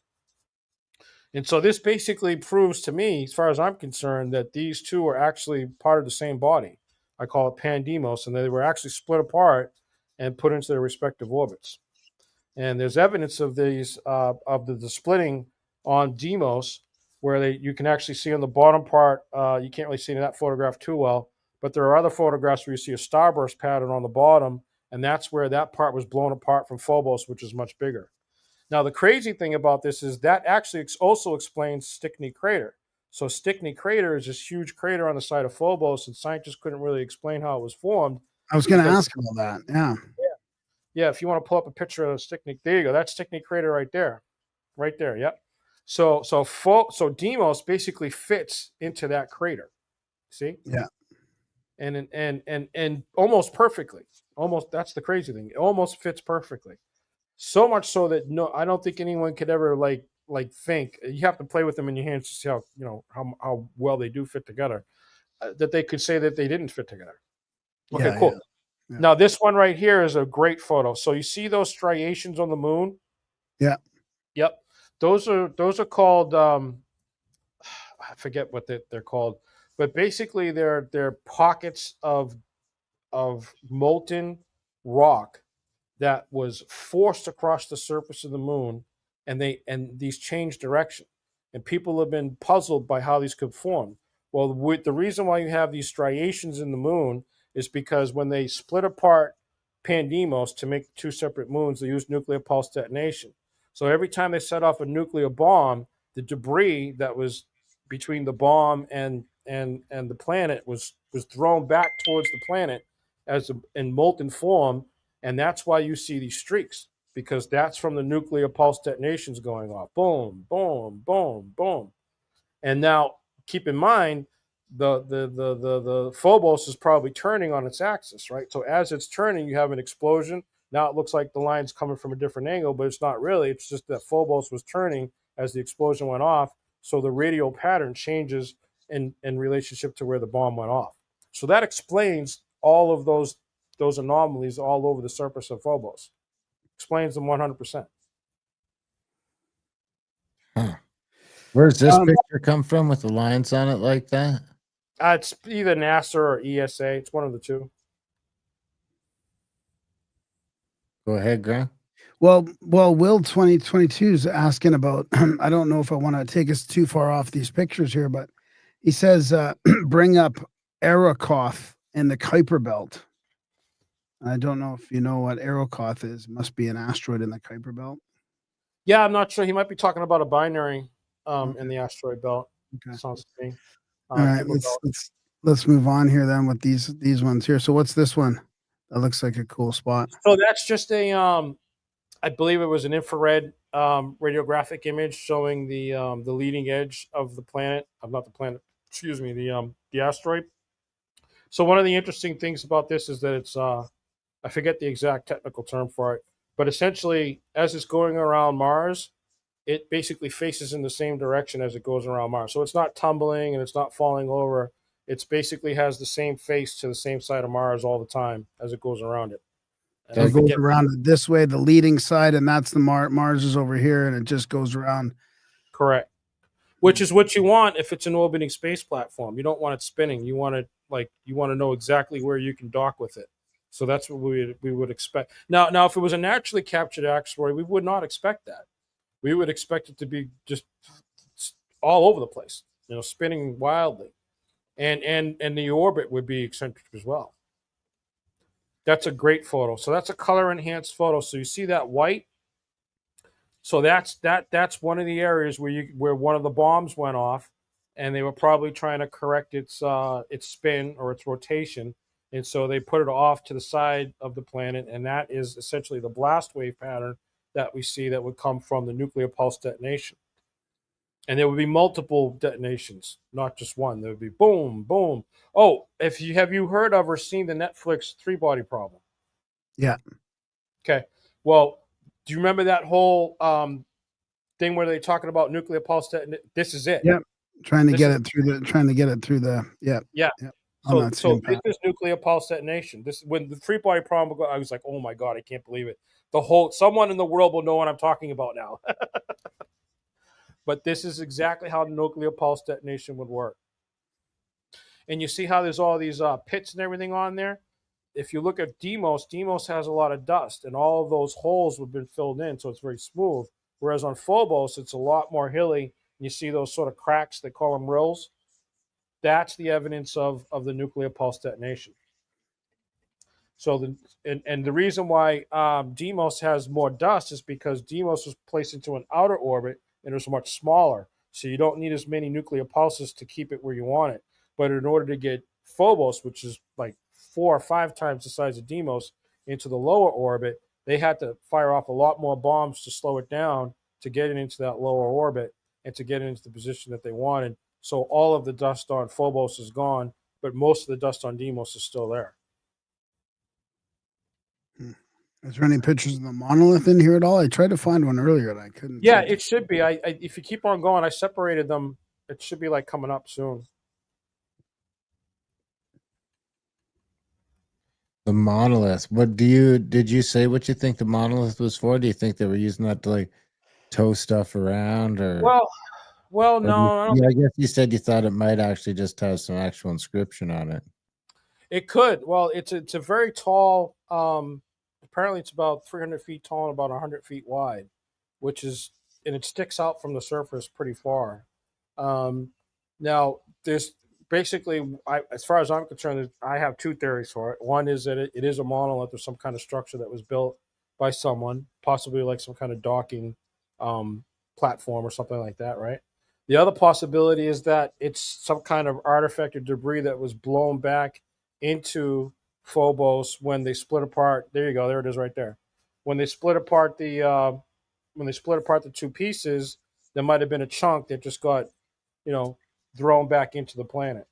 And so this basically proves to me, as far as I'm concerned, that these two are actually part of the same body. I call it Pandemos, and they were actually split apart and put into their respective orbits. And there's evidence of these of the splitting on Deimos, where you can actually see on the bottom part. You can't really see in that photograph too well, but there are other photographs where you see a starburst pattern on the bottom, and that's where that part was blown apart from Phobos, which is much bigger. Now, the crazy thing about this is that actually also explains Stickney Crater. So Stickney Crater is this huge crater on the side of Phobos, and scientists couldn't really explain how it was formed. I was going to ask about that. Yeah. Yeah, if you want to pull up a picture of Stickney, there you go. That's Stickney Crater right there. Right there, yep. So Deimos basically fits into that crater. See? Yeah. And almost perfectly. Almost, that's the crazy thing. It almost fits perfectly. So much so that no, I don't think anyone could ever like think. You have to play with them in your hands to see how well they do fit together. That they could say that they didn't fit together. Okay, Yeah, cool. yeah. Now this one right here is a great photo. So you see those striations on the moon? Yeah. Yep. Those are called I forget what they're called, but basically they're pockets of molten rock that was forced across the surface of the moon, and these change direction, and people have been puzzled by how these could form. Well, the reason why you have these striations in the moon is because when they split apart Pandemos to make two separate moons, they used nuclear pulse detonation. So every time they set off a nuclear bomb, the debris that was between the bomb and the planet was thrown back towards the planet in molten form, and that's why you see these streaks, because that's from the nuclear pulse detonations going off. Boom, boom, boom, boom. And now keep in mind the Phobos is probably turning on its axis, right? So as it's turning, you have an explosion. Now it looks like the line's coming from a different angle, but it's not really. It's just that Phobos was turning as the explosion went off. So the radial pattern changes in relationship to where the bomb went off. So that explains all of those anomalies all over the surface of Phobos. Explains them 100%. Huh. Where's this picture come from with the lines on it like that? It's either NASA or ESA. It's one of the two. Go ahead, Grant. Well, Will 2022 is asking about. I don't know if I want to take us too far off these pictures here, but he says bring up Arakoth in the Kuiper Belt. I don't know if you know what Arakoth is. It must be an asteroid in the Kuiper Belt. Yeah, I'm not sure. He might be talking about a binary in the asteroid belt. Okay. Sounds to me. All right, let's move on here then with these ones here. So what's this one? That looks like a cool spot. So that's just a I believe it was an infrared radiographic image showing the leading edge of the planet. Not the planet. Excuse me. The asteroid. So one of the interesting things about this is that it's I forget the exact technical term for it, but essentially as it's going around Mars, it basically faces in the same direction as it goes around Mars. So it's not tumbling and it's not falling over. It's basically has the same face to the same side of Mars all the time as it goes around it. So it goes around this way, the leading side, and that's the Mars is over here, and it just goes around. Correct. Which is what you want if it's an orbiting space platform. You don't want it spinning. You want it you want to know exactly where you can dock with it. So that's what we would expect. Now, if it was a naturally captured asteroid, we would not expect that. We would expect it to be just all over the place, spinning wildly, and the orbit would be eccentric as well. That's a great photo. So that's a color enhanced photo. So you see that white? So that's one of the areas where one of the bombs went off, and they were probably trying to correct its spin or its rotation, and so they put it off to the side of the planet, and that is essentially the blast wave pattern that we see that would come from the nuclear pulse detonation. And there would be multiple detonations, not just one. There would be boom, boom. Oh, have you heard of or seen the Netflix Three Body Problem? Yeah. Okay. Well, do you remember that whole thing where they're talking about nuclear pulse detonation? This is it. Yeah. Trying to get it through the yeah. So this is nuclear pulse detonation. This when the three body problem, I was like, oh my god, I can't believe it. Someone in the world will know what I'm talking about now. But this is exactly how nuclear pulse detonation would work. And you see how there's all these pits and everything on there. If you look at Deimos has a lot of dust, and all of those holes have been filled in, so it's very smooth. Whereas on Phobos, it's a lot more hilly. You see those sort of cracks, they call them rills. That's the evidence of the nuclear pulse detonation. So the reason why Deimos has more dust is because Deimos was placed into an outer orbit and it was much smaller. So you don't need as many nuclear pulses to keep it where you want it. But in order to get Phobos, which is like 4 or 5 times the size of Deimos, into the lower orbit, they had to fire off a lot more bombs to slow it down to get it into that lower orbit and to get it into the position that they wanted. So all of the dust on Phobos is gone, but most of the dust on Deimos is still there. Is there any pictures of the monolith in here at all? I tried to find one earlier and I couldn't. Yeah, it should be. I if you keep on going, I separated them. It should be like coming up soon. The monolith. Did you say what you think the monolith was for? Do you think they were using that to like tow stuff around, or well, no. I guess you said you thought it might actually just have some actual inscription on it. It could. Well, it's a very tall. Apparently, it's about 300 feet tall and about 100 feet wide, and it sticks out from the surface pretty far. Now, there's basically, as far as I'm concerned, I have 2 theories for it. One is that it is a monolith or some kind of structure that was built by someone, possibly like some kind of docking platform or something like that, right? The other possibility is that it's some kind of artifact or debris that was blown back into Phobos when they split apart. There you go. There it is, right there. When they split apart the 2 pieces, there might have been a chunk that just got, thrown back into the planet.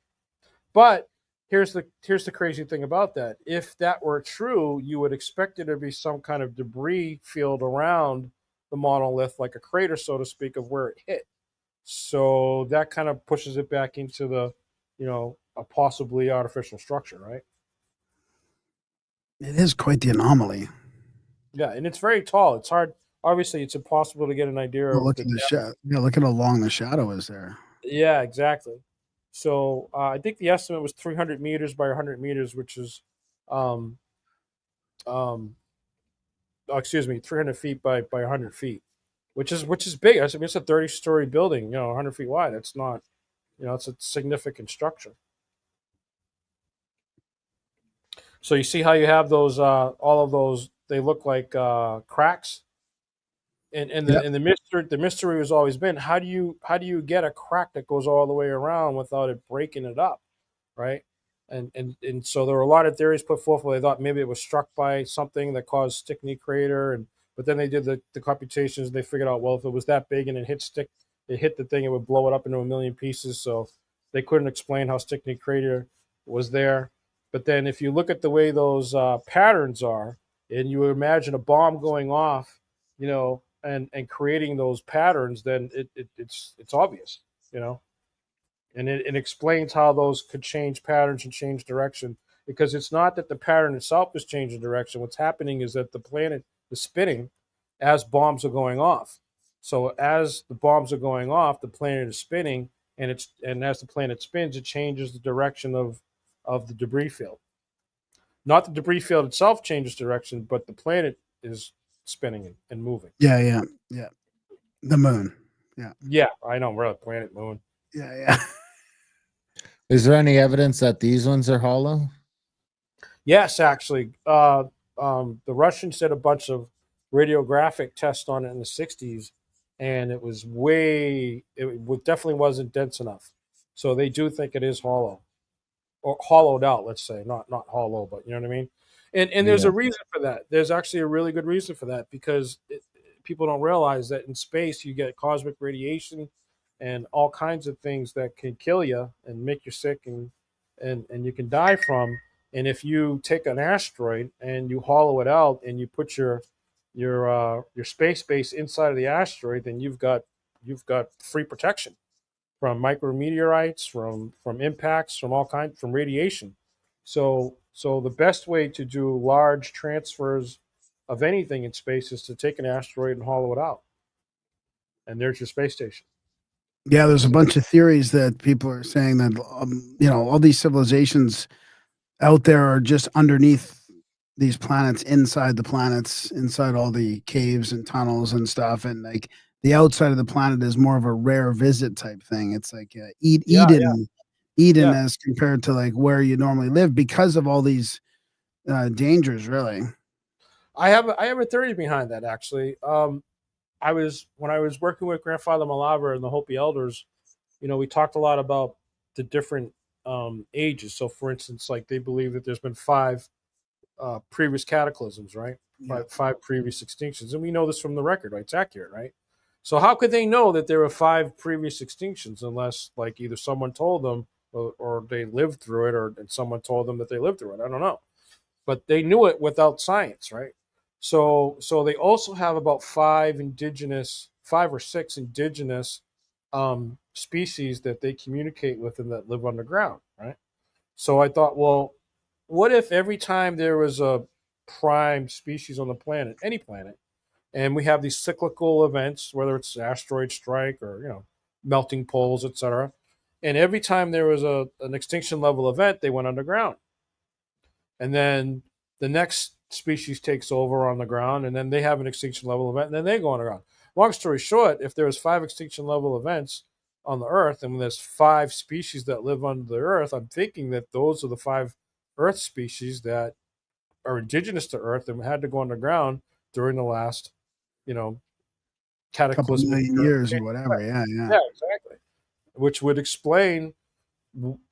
But here's the crazy thing about that. If that were true, you would expect there to be some kind of debris field around the monolith, like a crater, so to speak, of where it hit. So that kind of pushes it back into the, a possibly artificial structure, right? It is quite the anomaly. Yeah, and it's very tall. It's hard. Obviously, it's impossible to get an idea of look at the shadow. Yeah, look at how long the shadow is there. Yeah, exactly. So I think the estimate was 300 meters by 100 meters, which is, 300 feet by 100 feet, which is big. I mean, it's a 30-story building, 100 feet wide. It's not, it's a significant structure. So you see how you have those, all of those, they look like cracks. And the mystery has always been, how do you get a crack that goes all the way around without it breaking it up, right? And so there were a lot of theories put forth where they thought maybe it was struck by something that caused Stickney crater, but then they did the computations and they figured out, well, if it was that big and it hit the thing, it would blow it up into a million pieces. So they couldn't explain how Stickney crater was there. But then if you look at the way those patterns are, and you imagine a bomb going off, and creating those patterns, then it's obvious, and it explains how those could change patterns and change direction, because it's not that the pattern itself is changing direction. What's happening is that the planet is spinning as bombs are going off. So as the bombs are going off, the planet is spinning, and as the planet spins, it changes the direction of the debris field. Not the debris field itself changes direction, but the planet is spinning and moving. Yeah. The moon. Yeah, I know. We're a planet moon. Yeah. Is there any evidence that these ones are hollow? Yes, actually. The Russians did a bunch of radiographic test on it in the 60s, and it was definitely wasn't dense enough. So they do think it is hollow or hollowed out, let's say, not hollow, but you know what I mean. And there's Yeah. a reason for that. There's actually a really good reason for that, because people don't realize that in space you get cosmic radiation and all kinds of things that can kill you and make you sick, and you can die from. And if you take an asteroid and you hollow it out and you put your space base inside of the asteroid, then you've got free protection from micrometeorites, from impacts, from all kinds, from radiation. So the best way to do large transfers of anything in space is to take an asteroid and hollow it out, and there's your space station. Yeah, there's a bunch of theories that people are saying that all these civilizations out there are just underneath these planets, inside the planets, inside all the caves and tunnels and stuff, and like the outside of the planet is more of a rare visit type thing. It's like Yeah, yeah, Eden yeah. as compared to like where you normally live because of all these dangers. Really, I have a theory behind that, actually. When I was working with Grandfather Malava and the Hopi elders, we talked a lot about the different ages. So, for instance, like they believe that there's been five previous cataclysms, right? yeah. Five previous extinctions, and we know this from the record, right? It's accurate, right? So how could they know that there were five previous extinctions unless, like, either someone told them, or they lived through it, and someone told them that they lived through it? I don't know, but they knew it without science, right? So they also have about five or six indigenous species that they communicate with and that live underground, right? So I thought, well, what if every time there was a prime species on the planet, any planet, and we have these cyclical events, whether it's asteroid strike or melting poles, etc., and every time there was an extinction level event, they went underground, and then the next species takes over on the ground, and then they have an extinction level event, and then they go underground. Long story short, if there's five extinction level events on the Earth, and there's five species that live under the Earth, I'm thinking that those are the five Earth species that are indigenous to Earth and had to go underground during the last, Couple cataclysmic. million years or whatever. Yeah, yeah. Yeah, exactly. Which would explain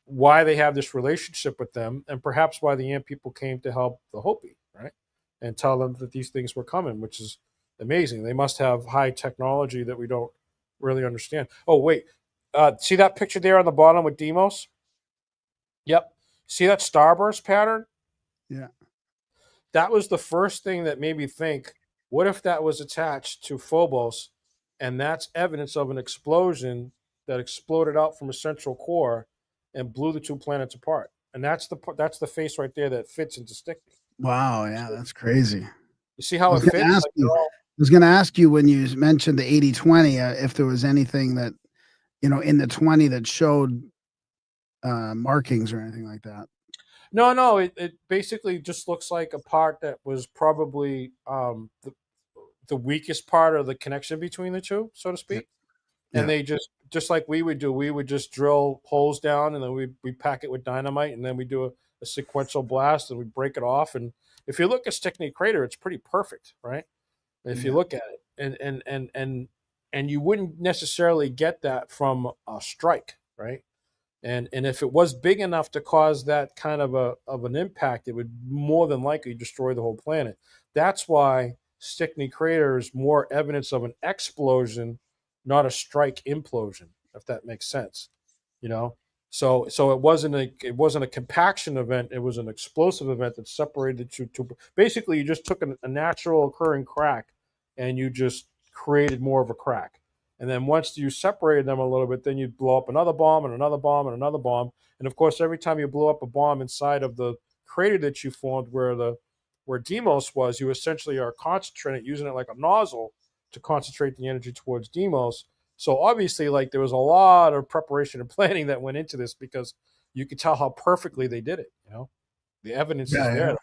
why they have this relationship with them, and perhaps why the Ant people came to help the Hopi, right? And tell them that these things were coming, which is amazing. They must have high technology that we don't really understand. Oh, wait. See that picture there on the bottom with Deimos? Yep. See that starburst pattern? Yeah. That was the first thing that made me think, what if that was attached to Phobos, and that's evidence of an explosion that exploded out from a central core and blew the two planets apart? And that's the face right there that fits into Stickney. Wow. Yeah, that's crazy. You see I how it was going to fits? ask Like you. I was going to ask you when you mentioned the 80-20, if there was anything that in the 20 that showed markings or anything like that. No, it basically just looks like a part that was probably the weakest part of the connection between the two, so to speak. Yeah. And they just like we would do, we would just drill holes down, and then we pack it with dynamite, and then we do a sequential blast, and we break it off. And if you look at Stickney Crater, it's pretty perfect, right? If you look at it, and you wouldn't necessarily get that from a strike, right? And if it was big enough to cause that kind of an impact, it would more than likely destroy the whole planet. That's why Stickney Crater is more evidence of an explosion, not a strike implosion, if that makes sense. So it wasn't a compaction event; it was an explosive event that separated two. Basically, you just took a natural occurring crack, and you just created more of a crack. And then once you separated them a little bit, then you'd blow up another bomb and another bomb and another bomb. And of course, every time you blow up a bomb inside of the crater that you formed where Deimos was, you essentially are concentrating it, using it like a nozzle to concentrate the energy towards Deimos. So obviously, like, there was a lot of preparation and planning that went into this, because you could tell how perfectly they did it. The evidence is there. Yeah.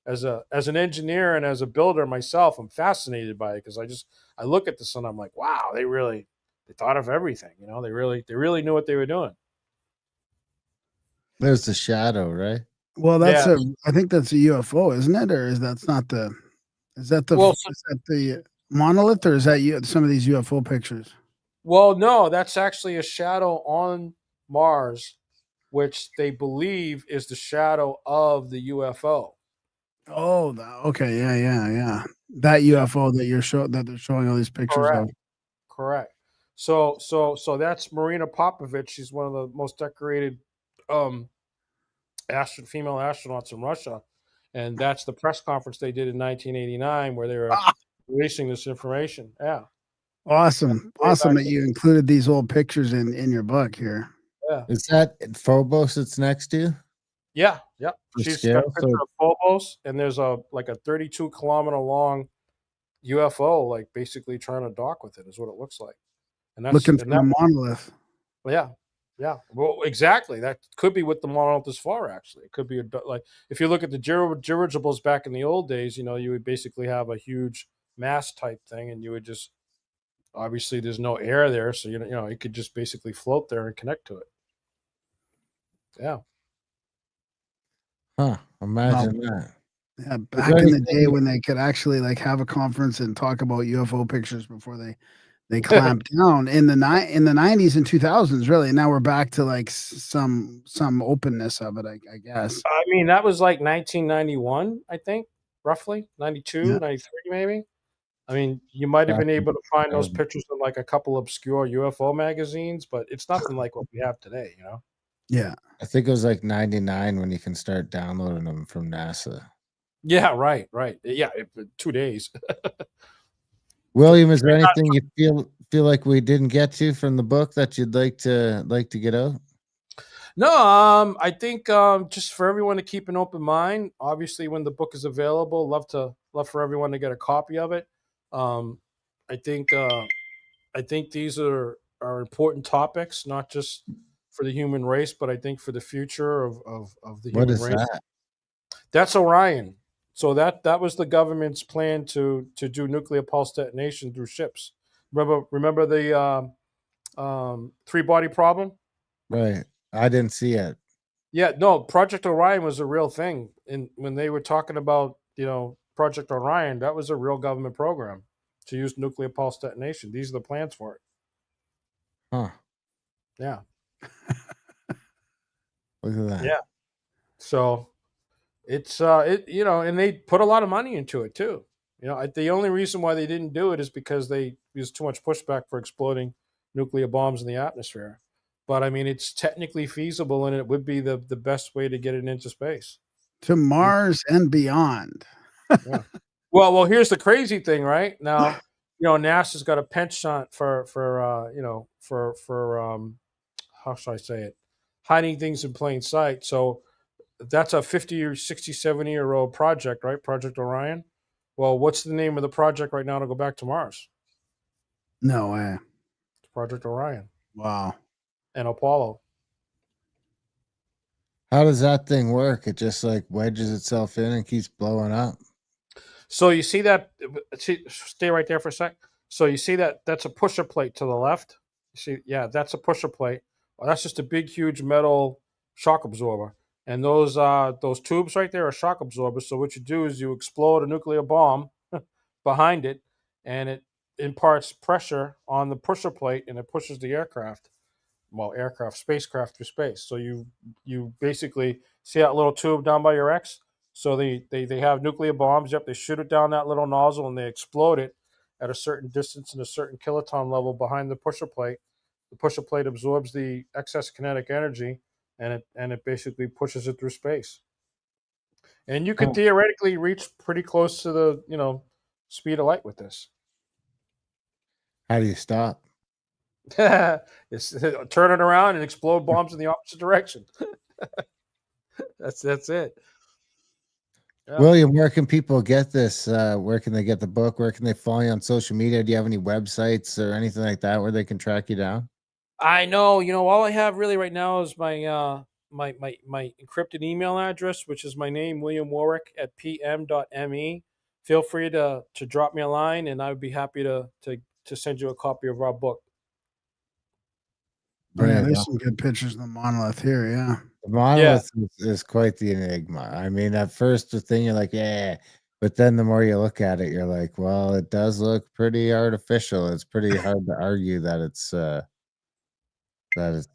As an engineer and as a builder myself, I'm fascinated by it, because I look at this and I'm like, wow, they thought of everything. They really knew what they were doing. There's the shadow, right? Well, I think that's a UFO, isn't it? Or that's not the Is that the Well, is that the monolith, or is that you? Some of these UFO pictures. Well, no, that's actually a shadow on Mars, which they believe is the shadow of the UFO. Oh, okay, yeah. That Yeah, UFO that they're showing all these pictures correct, of. correct. So that's Marina Popovich. She's one of the most decorated um, female astronauts in Russia, and that's the press conference they did in 1989 where they were Ah, releasing this information. Yeah, way awesome back that then. you included these old pictures in your book here. Yeah. Is that Phobos it's next to Yeah, yep. for She's got a scale? picture So of Phobos, and there's a like a 32-kilometer long UFO, like basically trying to dock with it, is what it looks like. And Looking for that, the monolith. yeah, yeah. Well, exactly. That could be what the monolith is for. Actually, it could be like if you look at the dirigibles back in the old days, you would basically have a huge mast type thing, and you would just obviously there's no air there, so it could just basically float there and connect to it. Yeah. huh, Wow. imagine that. Yeah, Is there back in the day anything when they could actually like have a conference and talk about UFO pictures before they clamped down in the 90s and 2000s, really. Now we're back to like some openness of it, I guess. I mean, that was like 1991, I think, roughly 92, Yeah. 93, maybe. I mean, you might have back been in able to find those 2000? pictures in like a couple obscure UFO magazines, but it's nothing like what we have today, Yeah. I think it was like 99 when you can start downloading them from NASA. Yeah, right, right. Yeah, 2 days. William, is there anything you feel like we didn't get to from the book that you'd like to get out? No, I think just for everyone to keep an open mind. Obviously, when the book is available, love for everyone to get a copy of it. Um, I think these are important topics, not just for the human race, but I think for the future of the What human is race. that? That's Orion. So that was the government's plan to do nuclear pulse detonation through ships. Remember the three body problem? Right. I didn't see it. Yeah, no, Project Orion was a real thing. And when they were talking about, Project Orion, that was a real government program to use nuclear pulse detonation. These are the plans for it. Huh. Yeah. Look at that. Yeah. So it's and they put a lot of money into it too. The only reason why they didn't do it is because there's too much pushback for exploding nuclear bombs in the atmosphere. But I mean, it's technically feasible, and it would be the best way to get it into space. To Mars and beyond. Yeah. Well, here's the crazy thing, right? Now, NASA's got a penchant for how should I say it? Hiding things in plain sight. So that's a 50 or 60, 70-year-old project, right? Project Orion. Well, what's the name of the project right now to go back to Mars? No way. It's Project Orion Wow. and Apollo. How does that thing work? It just like wedges itself in and keeps blowing up. So you see that? Stay right there for a sec. So you see that's a pusher plate to the left. You see, yeah, that's a pusher plate. Well, that's just a big, huge metal shock absorber. And those tubes right there are shock absorbers. So what you do is you explode a nuclear bomb behind it, and it imparts pressure on the pusher plate, and it pushes the spacecraft through space. So you basically see that little tube down by your X. So they have nuclear bombs. Yep, they shoot it down that little nozzle and they explode it at a certain distance and a certain kiloton level behind the pusher plate. The pusher plate absorbs the excess kinetic energy and it basically pushes it through space. And you could Huh. theoretically reach pretty close to the speed of light with this. How do you stop? It's turn it around and explode bombs in the opposite direction. That's it. Yeah. William, where can people get this? Where can they get the book? Where can they follow you on social media? Do you have any websites or anything like that where they can track you down? I know. All I have really right now is my encrypted email address, which is my name, William Warwick at pm.me. Feel free to drop me a line, and I would be happy to send you a copy of our book. Oh, yeah, Right. there's some good pictures of the monolith here. Yeah. The monolith is quite the enigma. I mean, at first the thing you're like, yeah, But then the more you look at it, you're like, well, it does look pretty artificial. It's pretty hard to argue that it's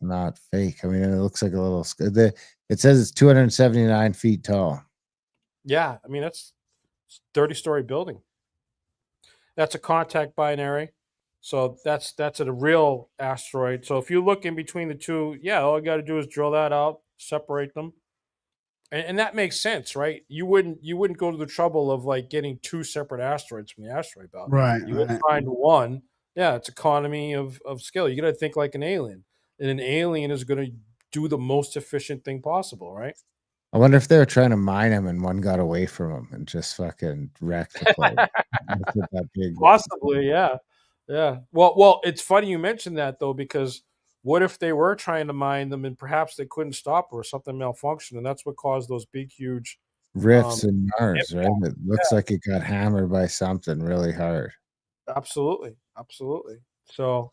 not fake. I mean, it looks like a little. It says it's 279 feet tall. Yeah, I mean that's 30-story building. That's a contact binary. So that's a real asteroid. So if you look in between the two, yeah, all you got to do is drill that out, separate them, and that makes sense, right? You wouldn't go to the trouble of like getting two separate asteroids from the asteroid belt. Right, You would right. find one. Yeah, it's economy of scale. You got to think like an alien, and an alien is going to do the most efficient thing possible, right? I wonder if they were trying to mine him and one got away from him and just fucking wrecked the place. That's what that big Possibly, yeah, yeah. Well, it's funny you mentioned that though, because what if they were trying to mine them and perhaps they couldn't stop or something malfunctioned, and that's what caused those big, huge rifts um, in Mars, right? impacts. It looks like it got hammered by something really hard. Absolutely, absolutely. So,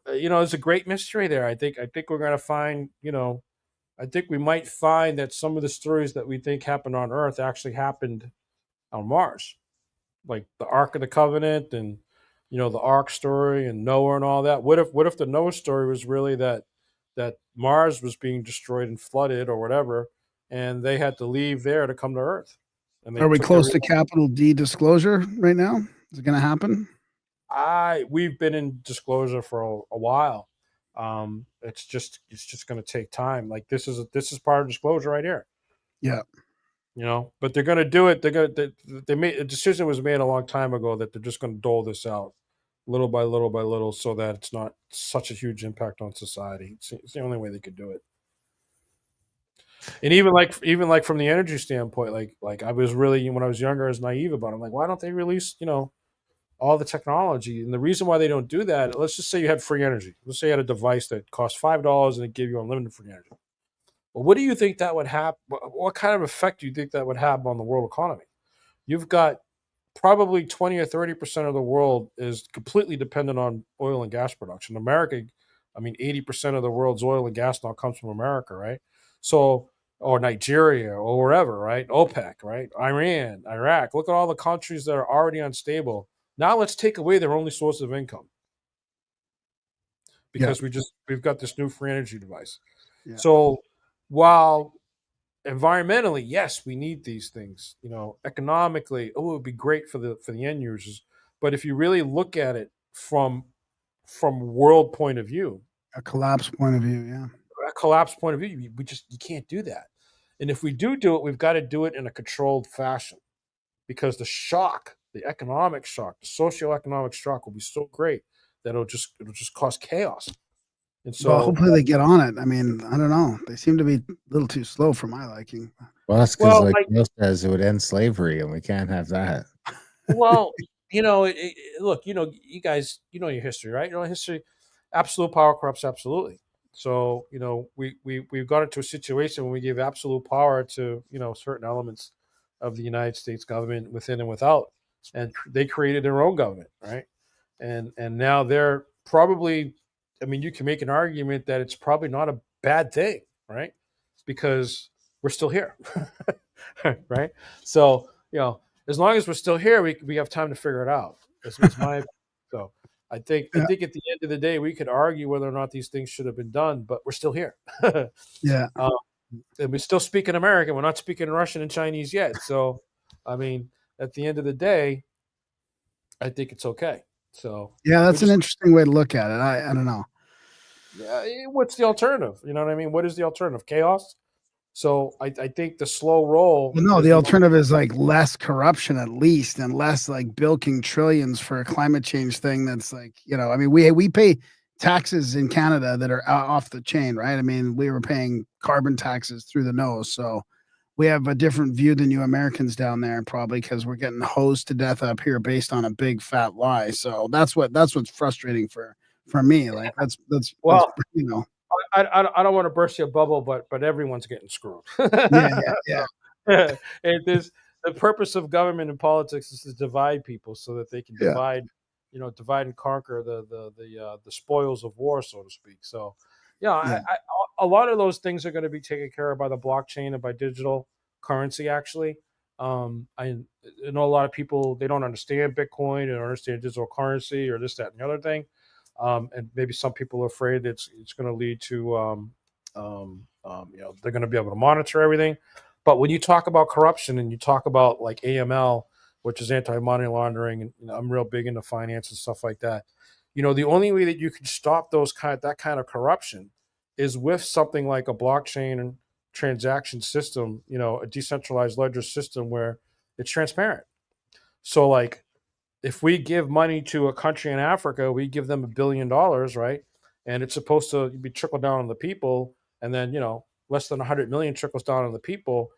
it's a great mystery there. I think we're going to find, I think we might find that some of the stories that we think happened on Earth actually happened on Mars, like the Ark of the Covenant and the Ark story and Noah and all that. What if the Noah story was really that Mars was being destroyed and flooded or whatever, and they had to leave there to come to Earth, and they Are we took close to everyone. capital D disclosure right now? Is it going to happen? We've been in disclosure for a while. It's just going to take time. Like this is part of disclosure right here. Yeah. But they're going to do it. They made a decision was made a long time ago that they're just going to dole this out little by little by little so that it's not such a huge impact on society. It's the only way they could do it. And even like from the energy standpoint, like I was really when I was younger, I was naive about it. I'm like, why don't they release all the technology? And the reason why they don't do that, let's just say you had free energy. Let's say you had a device that cost $5 and it gave you unlimited free energy. Well, what do you think that would have? What kind of effect do you think that would have on the world economy? You've got probably 20 or 30% of the world is completely dependent on oil and gas production. America, I mean, 80% of the world's oil and gas now comes from America, right? So, or Nigeria or wherever, right? OPEC, right? Iran, Iraq. Look at all the countries that are already unstable. Now let's take away their only source of income Yeah. because we've got this new free energy device. Yeah. So while environmentally, yes, we need these things. Economically, it would be great for the end users. But if you really look at it from world point of view, A collapse point of view. Yeah. a collapse point of view, you can't do that. And if we do it, we've got to do it in a controlled fashion because the shock, the economic shock, the socioeconomic shock will be so great that it'll just cause chaos. And Well, so, hopefully they get on it. I mean, I don't know. They seem to be a little too slow for my liking. Well, that's because, like like Bill says, it would end slavery, and we can't have that. Well, look, you guys, your history, right? History, absolute power corrupts absolutely. So, we've got into a situation when we give absolute power to, certain elements of the United States government within and without, and they created their own government, right? And now they're probably, I mean, you can make an argument that it's probably not a bad thing, right? Because we're still here, right? So, as long as we're still here, we have time to figure it out. That's my so I think Yeah. at the end of the day, we could argue whether or not these things should have been done, but we're still here. Yeah. And we still speak in American. We're not speaking Russian and Chinese yet. So, I mean, at the end of the day, I think it's okay. So Yeah, we that's an just interesting way to look at it. I don't know. what's the alternative? You know what I mean? What is the alternative? Chaos. So I think the slow roll Well, no, is the the alternative is like less corruption at least and less like bilking trillions for a climate change thing that's like, I mean, we pay taxes in Canada that are off the chain, right? I mean, we were paying carbon taxes through the nose. So we have a different view than you Americans down there, probably because we're getting hosed to death up here based on a big fat lie. So that's what's frustrating for me. Like that's well. you know, I don't want to burst your bubble, but everyone's getting screwed. yeah. And the purpose of government and politics is to divide people so that they can Yeah. divide and conquer the spoils of war, so to speak. So, Yeah. a lot of those things are going to be taken care of by the blockchain and by digital currency, actually. I know a lot of people, they don't understand Bitcoin, they don't understand digital currency or this, that, and the other thing. And maybe some people are afraid it's going to lead to they're going to be able to monitor everything. But when you talk about corruption and you talk about like AML, which is anti-money laundering, and I'm real big into finance and stuff like that. The only way that you can stop that kind of corruption is with something like a blockchain and transaction system, a decentralized ledger system where it's transparent. So like if we give money to a country in Africa, we give them $1 billion, right? And it's supposed to be trickled down on the people. And then, less than 100 million trickles down on the people.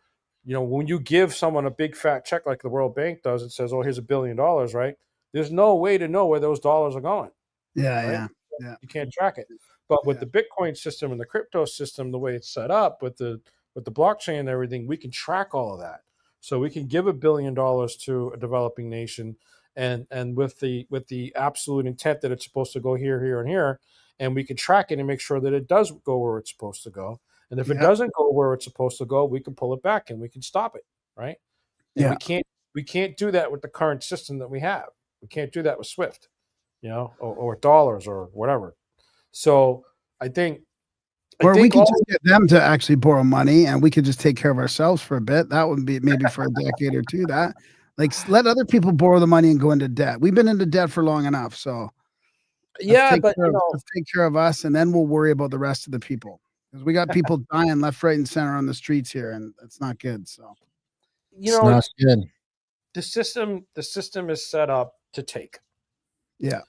When you give someone a big fat check like the World Bank does, it says, oh, here's $1 billion, right? There's no way to know where those dollars are going. Yeah, right? yeah. You can't track it. But with Yeah. the Bitcoin system and the crypto system, the way it's set up with the blockchain and everything, we can track all of that. So we can give $1 billion to a developing nation, and with the absolute intent that it's supposed to go here, here, and here, and we can track it and make sure that it does go where it's supposed to go. And if it doesn't go where it's supposed to go, we can pull it back and we can stop it, right? And we can't do that with the current system that we have. We can't do that with Swift, or dollars or whatever. So I think we could just get them to actually borrow money, and we could just take care of ourselves for a bit. That would be maybe for a decade or two. That let other people borrow the money and go into debt. We've been into debt for long enough, so let's take care of us, and then we'll worry about the rest of the people, because we got people dying left, right, and center on the streets here, and it's not good. So it's not good. The system is set up to take. Yeah.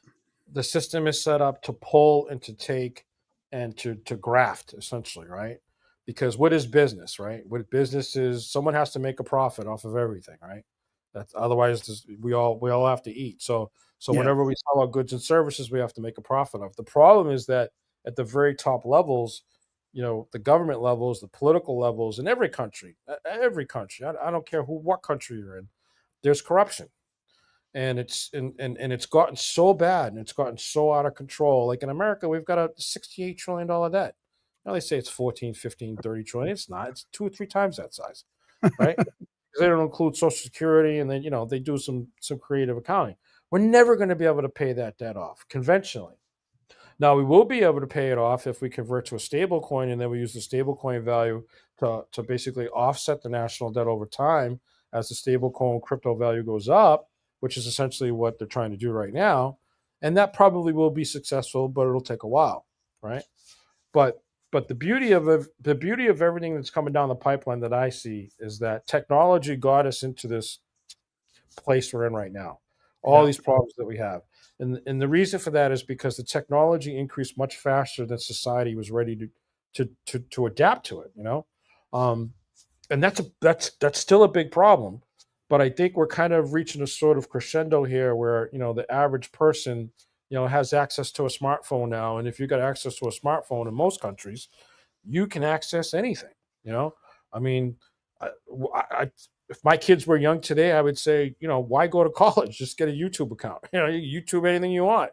The system is set up to pull and to take and to graft, essentially, right? Because what is business, right? What business is, someone has to make a profit off of everything, right? That's otherwise we all have to eat. So whenever we sell our goods and services, we have to make a profit off. The problem is that at the very top levels, the government levels, the political levels, in every country, I don't care what country you're in, there's corruption. And it's gotten so bad and it's gotten so out of control. Like in America, we've got a $68 trillion debt. Now they say it's 14, 15, 30 trillion. It's not. It's 2 or 3 times that size, right? Because they don't include Social Security, and then they do some creative accounting. We're never going to be able to pay that debt off conventionally. Now we will be able to pay it off if we convert to a stable coin, and then we use the stable coin value to basically offset the national debt over time as the stable coin crypto value goes up, which is essentially what they're trying to do right now. And that probably will be successful, but it'll take a while, right? But the beauty of everything that's coming down the pipeline that I see is that technology got us into this place we're in right now. All these problems that we have. And the reason for that is because the technology increased much faster than society was ready to adapt to it, and that's still a big problem. But I think we're kind of reaching a sort of crescendo here where, the average person, has access to a smartphone now. And if you got access to a smartphone in most countries, you can access anything, I mean, if my kids were young today, I would say, why go to college? Just get a YouTube account. YouTube anything you want.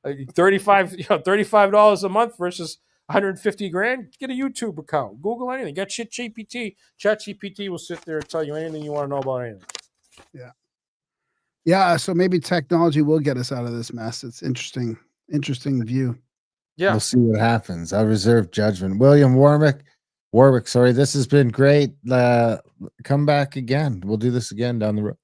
$35 a month versus 150 grand. Get a YouTube account. Google anything. Get ChatGPT. ChatGPT will sit there and tell you anything you want to know about anything. Yeah. So maybe technology will get us out of this mess. It's interesting view. Yeah. We'll see what happens. I reserve judgment. William Warwick, sorry, this has been great. Come back again. We'll do this again down the road.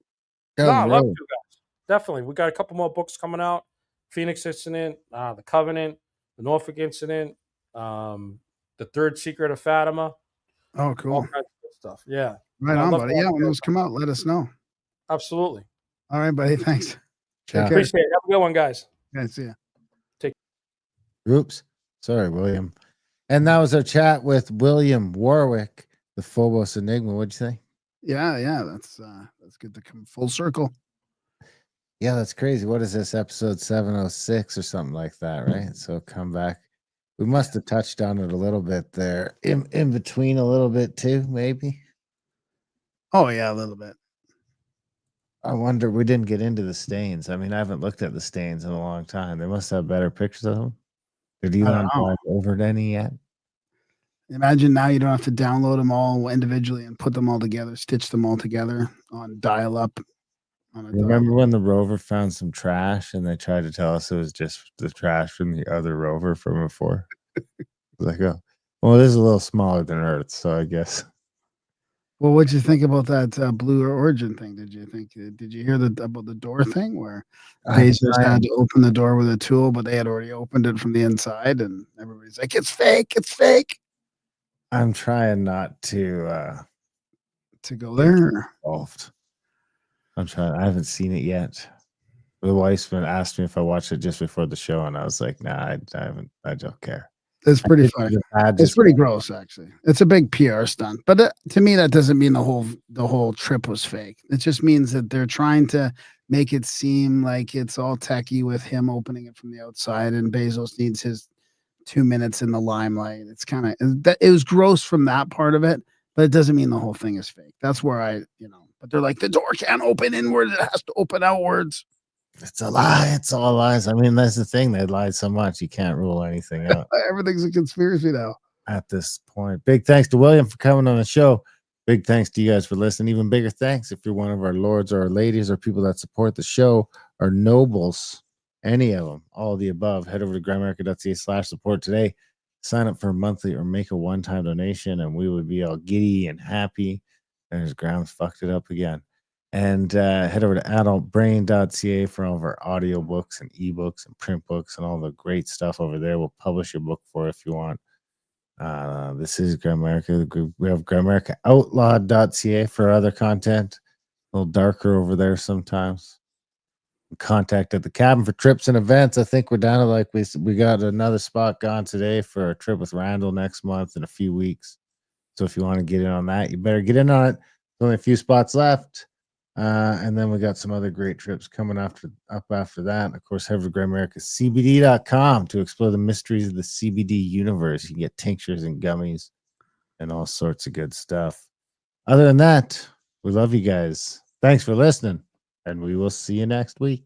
I love you guys. Definitely. We got a couple more books coming out. Phoenix Incident, The Covenant, The Norfolk Incident, The Third Secret of Fatima. Oh, cool. All kinds of good stuff. Yeah. Right on, buddy. Yeah, when those come out, let us know. Absolutely. All right, buddy. Thanks. Appreciate it. Have a good one, guys. Yeah, see ya. Oops. Sorry, William. And that was our chat with William Warwick, the Phobos Enigma. What'd you say? Yeah. That's good to come full circle. Yeah, that's crazy. What is this, episode 706 or something like that, right? So come back. We must have touched on it a little bit there. In between a little bit too, maybe. Oh yeah, a little bit. I wonder, we didn't get into the stains. I mean, I haven't looked at the stains in a long time. They must have better pictures of them. Did Elon dive over any yet? Imagine now you don't have to download them all individually and put them all together, stitch them all together on dial-up. Remember when the rover found some trash and they tried to tell us it was just the trash from the other rover from before? Like, oh, well, it is a little smaller than Earth, so I guess. Well, what'd you think about that Blue Origin thing? Did you hear about the door thing where Bezos had to open the door with a tool, but they had already opened it from the inside, and everybody's like, "It's fake! It's fake!" I'm trying not to go there. Involved. I'm trying. I haven't seen it yet. The wife's been asked me if I watched it just before the show, and I was like, "Nah, I haven't. I don't care." It's pretty funny. It's pretty gross, actually. It's a big PR stunt, but to me, that doesn't mean the whole trip was fake. It just means that they're trying to make it seem like it's all techie with him opening it from the outside, and Bezos needs his 2 minutes in the limelight. It's kind of it was gross from that part of it, but it doesn't mean the whole thing is fake. That's where but they're like, the door can't open inward; it has to open outwards. It's a lie. It's all lies. I mean, that's the thing. They lied so much you can't rule anything out. Everything's a conspiracy now. At this point, big thanks to William for coming on the show. Big thanks to you guys for listening. Even bigger thanks if you're one of our lords or our ladies or people that support the show, our nobles, any of them, all of the above. Head over to grimerica.ca/support today. Sign up for a monthly or make a one-time donation, and we would be all giddy and happy. And his Graham's fucked it up again. And head over to adultbrain.ca for all of our audiobooks and ebooks and print books and all the great stuff over there. We'll publish your book for it if you want. This is Grimerica. We have grimericaoutlawed.ca for other content. A little darker over there sometimes. Contact at the cabin for trips and events. I think we're down to like we got another spot gone today for a trip with Randall next month in a few weeks. So if you want to get in on that, you better get in on it. There's only a few spots left. And then we got some other great trips coming up after that. And of course, head over to GrimericaCBD.com to explore the mysteries of the CBD universe. You can get tinctures and gummies and all sorts of good stuff. Other than that, we love you guys. Thanks for listening, and we will see you next week.